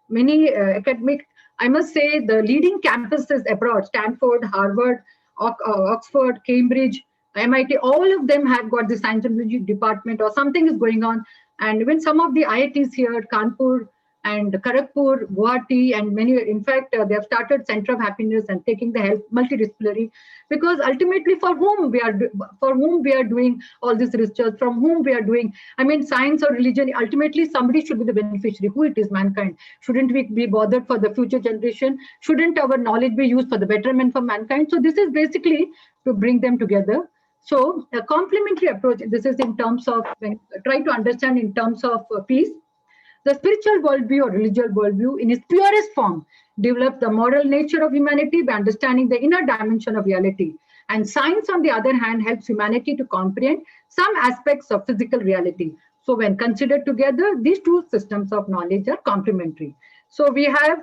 many academic, I must say, the leading campuses abroad, Stanford, Harvard, Oxford, Cambridge, MIT, all of them have got the science and religion department, or something is going on. And even some of the IITs here, Kanpur and Kharagpur, Guwahati, and many, in fact, they have started Center of Happiness and taking the health multidisciplinary, because ultimately for whom we are doing all this research, from whom we are doing, I mean, science or religion, ultimately somebody should be the beneficiary. Who it is? Mankind. Shouldn't we be bothered for the future generation? Shouldn't our knowledge be used for the betterment for mankind? So this is basically to bring them together. So a complementary approach, this is in terms of, when try to understand in terms of peace. The spiritual worldview or religious worldview in its purest form develops the moral nature of humanity by understanding the inner dimension of reality. And science, on the other hand, helps humanity to comprehend some aspects of physical reality. So when considered together, these two systems of knowledge are complementary. So we have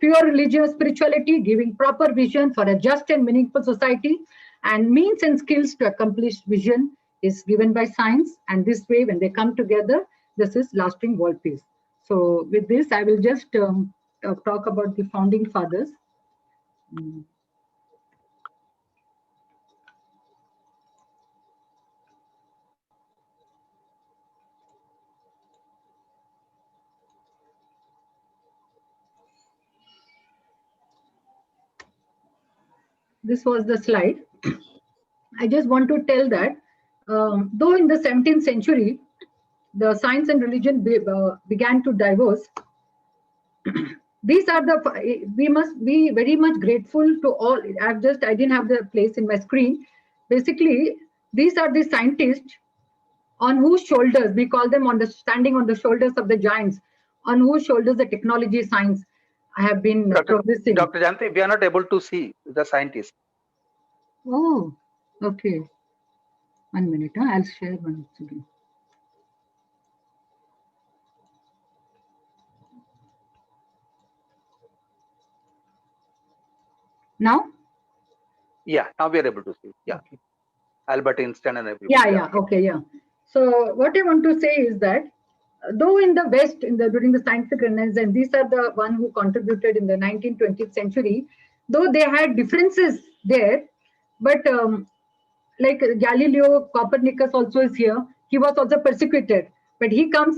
pure religious spirituality giving proper vision for a just and meaningful society, and means and skills to accomplish vision is given by science. And this way, when they come together, this is lasting world peace. So with this, I will just talk about the founding fathers. This was the slide. I just want to tell that though in the 17th century, the science and religion began to divorce, these are the, we must be very much grateful to all. I didn't have the place in my screen. Basically, these are the scientists on whose shoulders, we call them standing on the shoulders of the giants, on whose shoulders the technology, science have been progressing. Dr. Janti, we are not able to see the scientists. Oh, okay. 1 minute, I'll share one again. Now? Yeah, now we are able to see. Yeah. Okay. Albert Einstein and everyone. Yeah. Okay, yeah. So what I want to say is that though in the West, during the scientific renaissance, these are the one who contributed in the 19th, 20th century, though they had differences there, but like Galileo, Copernicus also is here. He was also persecuted, but he comes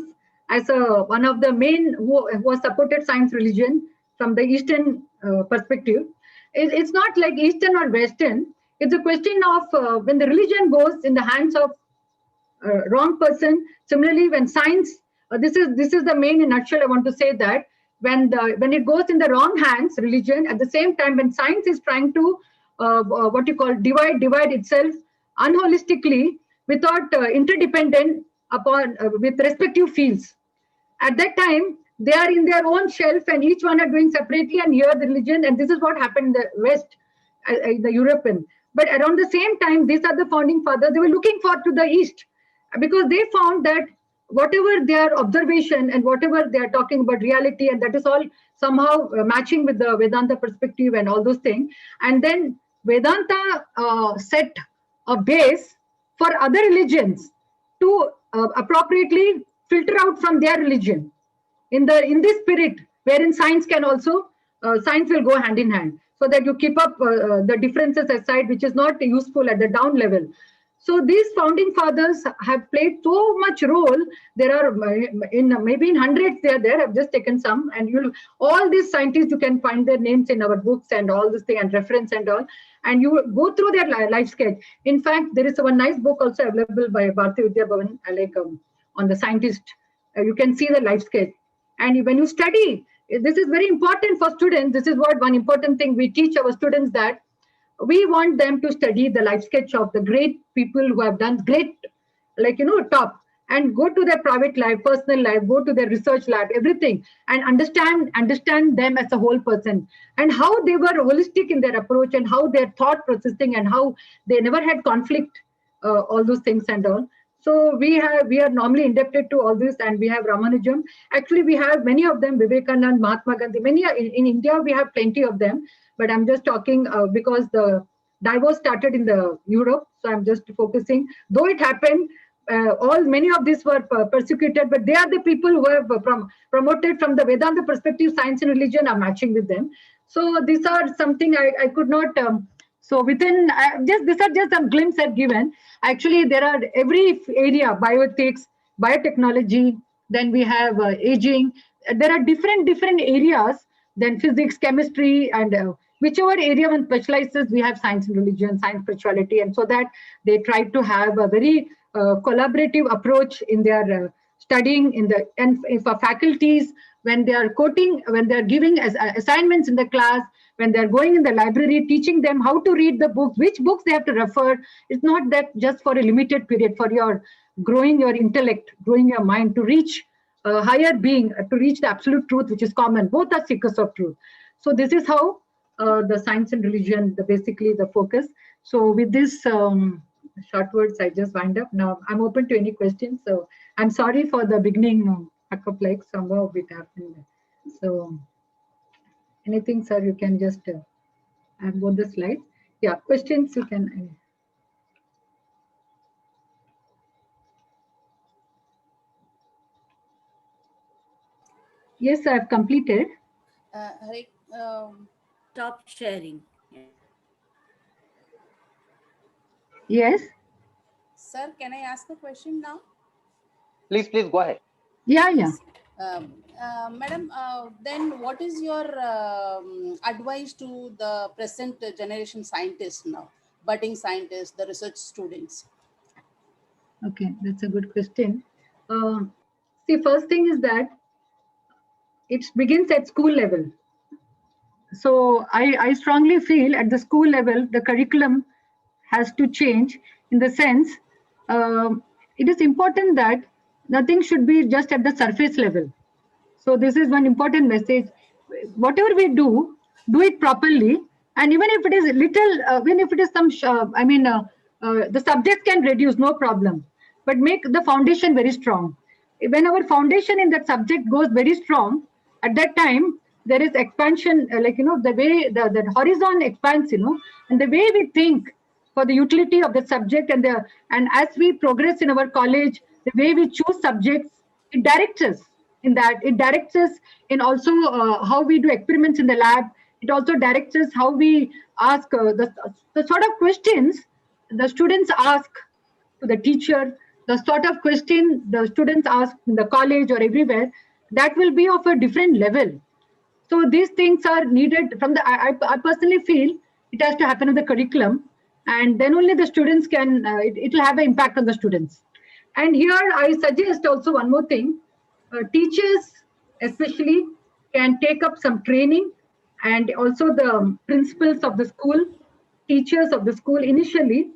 as one of the main who was supported science religion from the Eastern perspective. It's not like Eastern or Western. It's a question of when the religion goes in the hands of wrong person. Similarly, when science, this is the main, in a nutshell, I want to say that when it goes in the wrong hands, religion, at the same time, when science is trying to what you call divide itself unholistically without interdependent upon with respective fields. At that time, they are in their own shelf and each one are doing separately, and here the religion, and this is what happened in the West, the European. But around the same time, these are the founding fathers, they were looking forward to the East, because they found that whatever their observation and whatever they are talking about reality, and that is all somehow matching with the Vedanta perspective and all those things. And then Vedanta set a base for other religions to appropriately filter out from their religion in this spirit, wherein science can also, science will go hand in hand, so that you keep up the differences aside, which is not useful at the down level. So these founding fathers have played so much role. There are maybe in hundreds they are there. I've just taken some, and all these scientists, you can find their names in our books and all this thing and reference and all. And you go through their life sketch. In fact, there is one nice book also available by Bharati Vidya Bhavan, on the scientist. You can see the life sketch. And when you study, this is very important for students. This is what one important thing we teach our students, that we want them to study the life sketch of the great people who have done great, top, and go to their private life, personal life, go to their research lab, everything, and understand them as a whole person, and how they were holistic in their approach, and how their thought processing, and how they never had conflict, all those things and all. So we are normally indebted to all this, and we have Ramanujam. Actually, we have many of them, Vivekanand, Mahatma Gandhi. Many in India, we have plenty of them. But I'm just talking because the divorce started in the Europe. So I'm just focusing. Though it happened, many of these were persecuted, but they are the people who have promoted from the Vedanta perspective. Science and religion are matching with them. So these are something I could not. So within these are just some glimpse I've given. Actually, there are every area: bioethics, biotechnology. Then we have aging. There are different areas. Then physics, chemistry, and whichever area one specializes, we have science and religion, science, spirituality, and so that they try to have a very collaborative approach in their studying and for faculties, when they are quoting, when they are giving as assignments in the class, when they are going in the library, teaching them how to read the books, which books they have to refer. It's not that just for a limited period, for your growing your intellect, growing your mind to reach a higher being, to reach the absolute truth, which is common. Both are seekers of truth. So this is how the science and religion, basically the focus. So with this short words, I just wind up. Now I'm open to any questions. So I'm sorry for the beginning hiccup, like somehow it happened. So anything, sir, you can just have both the slides. Yeah, questions you can. Yes, I've completed. Stop sharing. Yes. Sir, can I ask a question now? Please go ahead. Yeah. Madam, then what is your advice to the present generation scientists now, budding scientists, the research students? Okay, that's a good question. See, first thing is that it begins at school level. So I strongly feel at the school level, the curriculum has to change, in the sense it is important that nothing should be just at the surface level. So this is one important message. Whatever we do it properly. And even if it is little, even if it is some, the subject can reduce, no problem. But make the foundation very strong. When our foundation in that subject goes very strong, at that time, there is expansion, the way the horizon expands, and the way we think for the utility of the subject, and as we progress in our college, the way we choose subjects, it directs us in that. It directs us in also how we do experiments in the lab. It also directs us how we ask the sort of questions the students ask to the teacher, the sort of question the students ask in the college or everywhere, that will be of a different level. So these things are needed from the, I personally feel it has to happen in the curriculum, and then only the students can, it will have an impact on the students. And here I suggest also one more thing, teachers especially can take up some training, and also the principals of the school, teachers of the school initially,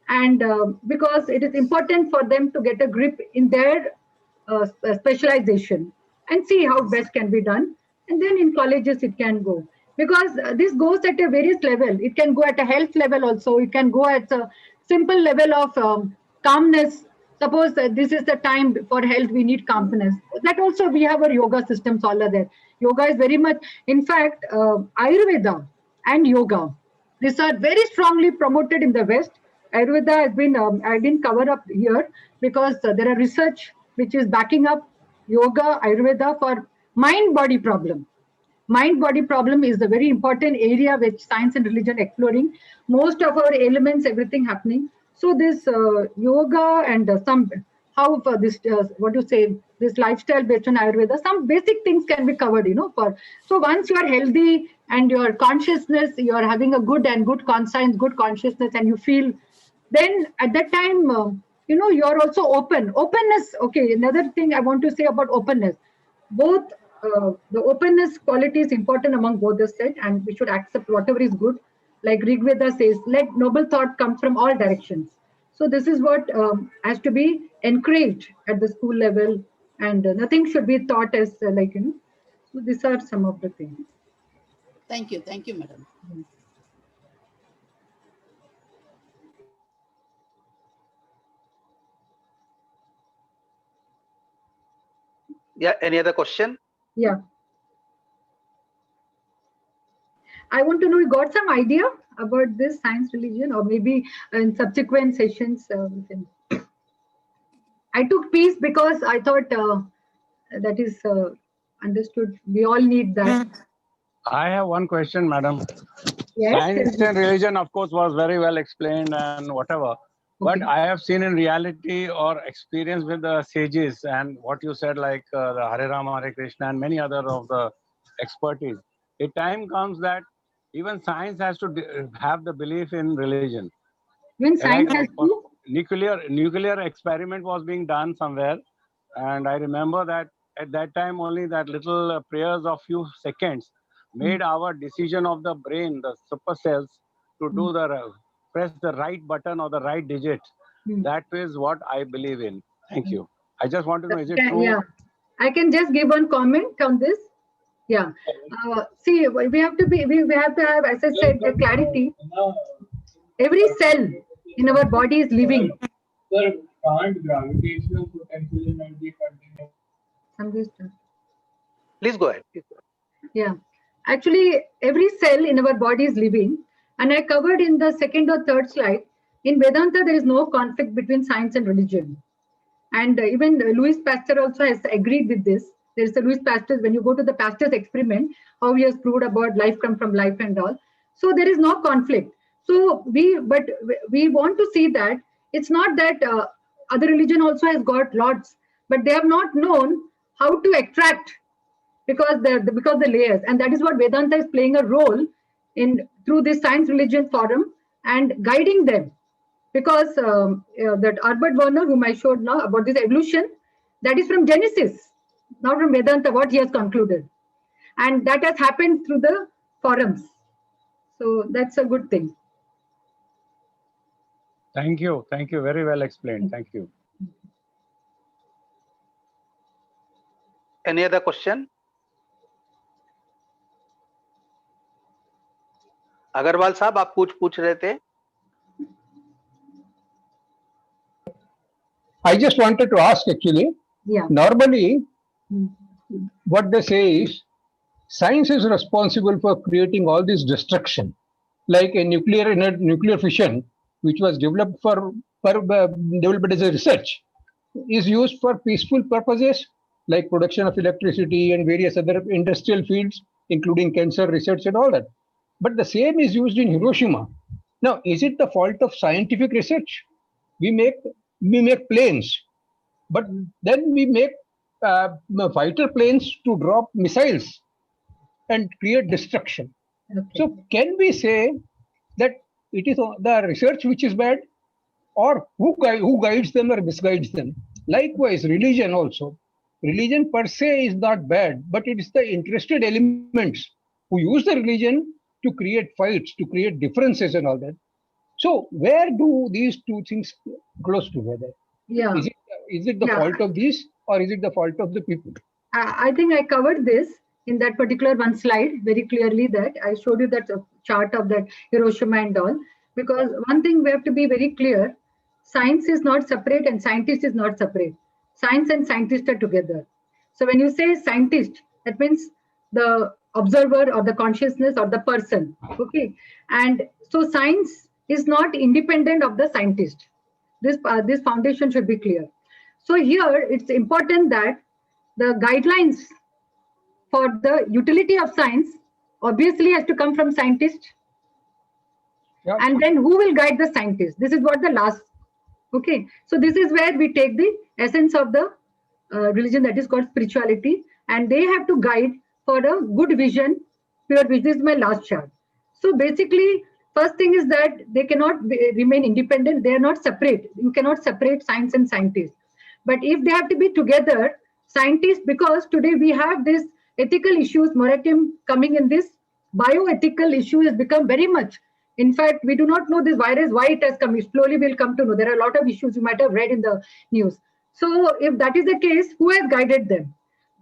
and because it is important for them to get a grip in their specialization and see how best can be done. And then in colleges it can go, because this goes at a various level. It can go at a health level also. It can go at a simple level of calmness. Suppose this is the time for health, we need calmness. That also we have our yoga systems all are there. Yoga is very much, in fact, Ayurveda and yoga, these are very strongly promoted in the West. Ayurveda has been, I didn't cover up here because there are research which is backing up yoga, Ayurveda for mind-body problem. Mind-body problem is a very important area which science and religion exploring. Most of our elements, everything happening. So this yoga and some how this what do you say, this lifestyle based on Ayurveda, some basic things can be covered, for. So once you are healthy and your consciousness, you are having a good conscience, good consciousness, and you feel, then at that time, you're also open. Openness. Okay, another thing I want to say about openness. Both the openness quality is important among both the set, and we should accept whatever is good. Like Rig Veda says, let noble thought come from all directions. So this is what has to be encouraged at the school level, and nothing should be taught as So these are some of the things. Thank you, madam. Yeah, any other question? Yeah. I want to know, you got some idea about this science religion, or maybe in subsequent sessions we can. I took peace because I thought that is understood. We all need that. I have one question, madam. Yes. Science and religion, of course, was very well explained and whatever. But Okay. I have seen in reality or experience with the sages and what you said, like the Hare Rama, Hare Krishna, and many other of the expertise. A time comes that even science has to have the belief in religion. When science Like has to. nuclear experiment was being done somewhere, and I remember that at that time only that little prayers of few seconds made our decision of the brain, the super cells, to do the press the right button or the right digit. That is what I believe in. Thank you. I just want to know, is it true? Yeah, I can just give one comment on this. Yeah. See, we have to have, as I said, the clarity. Every cell in our body is living. Sir, can't gravitational potential energy continue? Please go ahead. Yeah. Actually, every cell in our body is living. And I covered in the second or third slide, in Vedanta, there is no conflict between science and religion. And even Louis Pasteur also has agreed with this. There is a Louis Pasteur, when you go to the Pasteur's experiment, how he has proved about life come from life and all. So there is no conflict. So we want to see that it's not that other religion also has got lots, but they have not known how to extract because the layers, and that is what Vedanta is playing a role in through this science religion forum and guiding them. Because that Albert Werner, whom I showed now about this evolution, that is from Genesis, not from Vedanta, what he has concluded. And that has happened through the forums. So that's a good thing. Thank you. Thank you. Very well explained. Thank you. Any other question? Agarwal साहब, आप कुछ पूछ रहे थे? I just wanted to ask actually. Yeah. Normally, what they say is science is responsible for creating all this destruction, like a nuclear fission, which was developed developed as a research, is used for peaceful purposes like production of electricity and various other industrial fields, including cancer research and all that. But the same is used in Hiroshima. Now, is it the fault of scientific research? We make planes, but then we make fighter planes to drop missiles and create destruction. Okay. So can we say that it is the research which is bad, or who guides them or misguides them? Likewise, religion also. Religion per se is not bad, but it is the interested elements who use the religion to create fights, to create differences and all that. So where do these two things close together? Yeah. Is it the fault of these, or is it the fault of the people? I think I covered this in that particular one slide very clearly, that I showed you that chart of that Hiroshima and all. Because one thing we have to be very clear, science is not separate and scientist is not separate. Science and scientist are together. So when you say scientist, that means the observer or the consciousness or the person. Okay. And so science is not independent of the scientist. This foundation should be clear. So here it's important that the guidelines for the utility of science obviously has to come from scientists. Yeah. And then who will guide the scientists? This is what the last. Okay, so this is where we take the essence of the religion, that is called spirituality, and they have to guide for a good vision, pure vision. This is my last chart. So basically, first thing is that they cannot remain independent. They are not separate. You cannot separate science and scientists. But if they have to be together, scientists, because today we have this ethical issues, moratorium coming in, this bioethical issue has become very much. In fact, we do not know this virus, why it has come. Slowly we'll come to know. There are a lot of issues you might have read in the news. So if that is the case, who has guided them?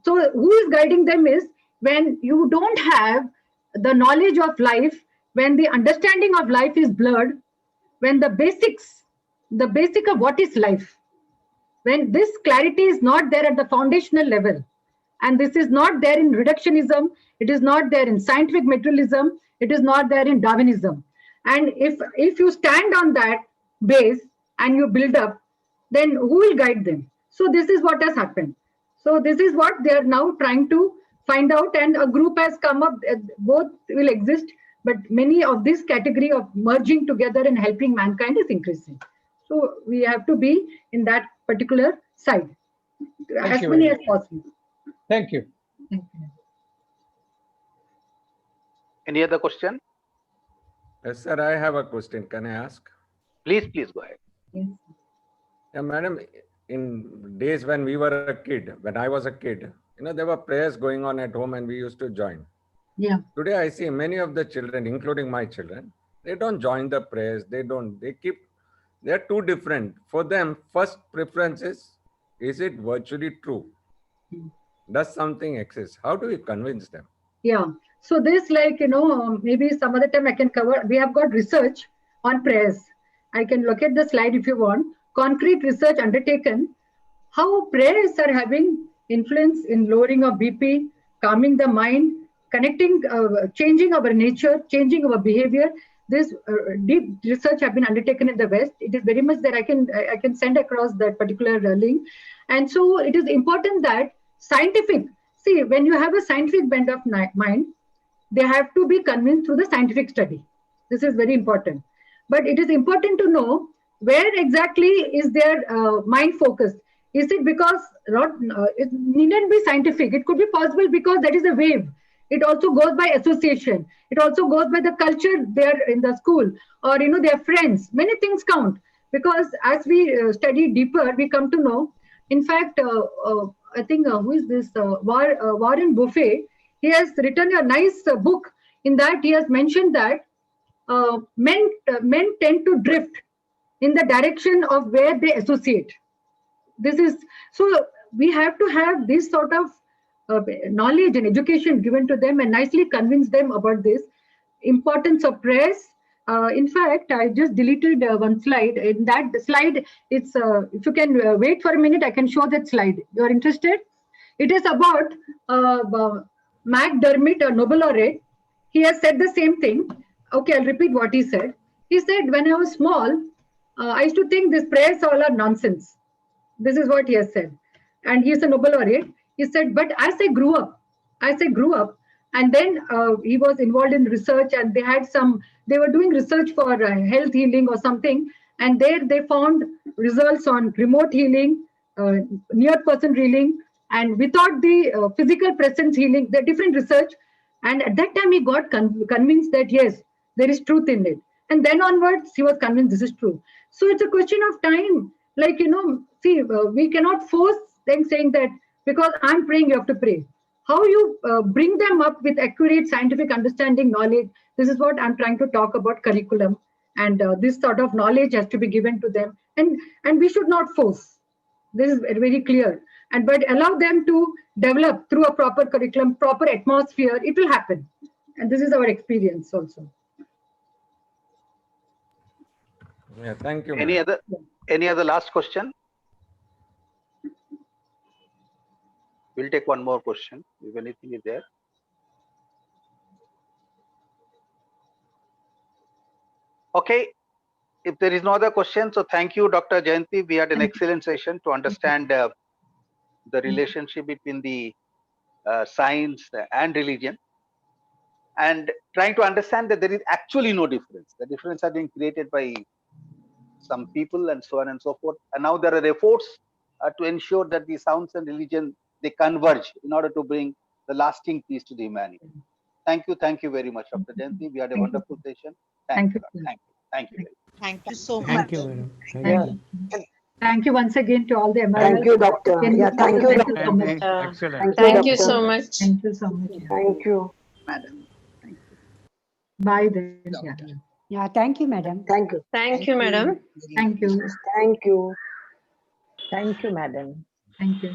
So who is guiding them is when you don't have the knowledge of life, when the understanding of life is blurred, when the basic of what is life, when this clarity is not there at the foundational level, and this is not there in reductionism, it is not there in scientific materialism, it is not there in Darwinism. And if you stand on that base and you build up, then who will guide them? So this is what has happened. So this is what they are now trying to find out, and a group has come up. Both will exist, but many of this category of merging together and helping mankind is increasing. So we have to be in that particular side as many as possible. Thank you. Thank you. Any other question? Yes, sir, I have a question. Can I ask? Please go ahead. Yes. Yeah, madam, in days when we were a kid, when I was a kid, there were prayers going on at home and we used to join. Yeah. Today, I see many of the children, including my children, they don't join the prayers. They're too different. For them, first preference is it virtually true? Does something exist? How do we convince them? Yeah. So this, maybe some other time I can cover. We have got research on prayers. I can look at the slide if you want. Concrete research undertaken, how prayers are having influence in lowering of BP, calming the mind, connecting, changing our nature, changing our behavior. This deep research have been undertaken in the West. It is very much that I can send across that particular link. And so it is important that scientific, see, when you have a scientific bent of mind, they have to be convinced through the scientific study. This is very important. But it is important to know where exactly is their mind focused. Is it because it needn't be scientific? It could be possible because that is a wave. It also goes by association. It also goes by the culture there in the school, or their friends. Many things count, because as we study deeper, we come to know. In fact, I think who is this Warren Buffett? He has written a nice book. In that, he has mentioned that men tend to drift in the direction of where they associate. This is so we have to have this sort of knowledge and education given to them and nicely convince them about this importance of prayers. In fact, I just deleted one slide. In that slide, it's if you can wait for a minute, I can show that slide. You are interested? It is about McDermott, a Nobel laureate. He has said the same thing. Okay, I'll repeat what he said. He said, when I was small, I used to think these prayers all are nonsense. This is what he has said. And he is a Nobel laureate. He said, but as I grew up, and then he was involved in research, and they were doing research for health healing or something. And there they found results on remote healing, near person healing, and without the physical presence healing, the different research. And at that time, he got convinced that, yes, there is truth in it. And then onwards, he was convinced this is true. So it's a question of time. See, we cannot force them saying that because I'm praying, you have to pray. How you bring them up with accurate scientific understanding, knowledge. This is what I'm trying to talk about, curriculum. And this sort of knowledge has to be given to them. And we should not force. This is very clear. But allow them to develop through a proper curriculum, proper atmosphere. It will happen. And this is our experience also. Yeah, thank you. Any other last question? We'll take one more question if anything is there. Okay, if there is no other question, so thank you, Dr. Jayanti. We had an excellent session to understand the relationship between the science and religion. and trying to understand that there is actually no difference. The difference has been created by some people and so on and so forth. And now there are efforts to ensure that the science and religion, they converge in order to bring the lasting peace to the humanity. Thank you very much, Dr. Jayanti. We had a wonderful session. Thank you. Thank you. Thank you so much. Thank you, madam. Thank you once again to all the MRs. Thank you, doctor. Yeah, thank you, doctor. so much. Excellent. Thank you doctor. so much. Thank you so much. Yeah. Thank you. Madam. Bye then. Yeah. Yeah, thank you, madam. Thank you. Thank you, madam. Thank you. Thank you. Thank you, madam. Thank you.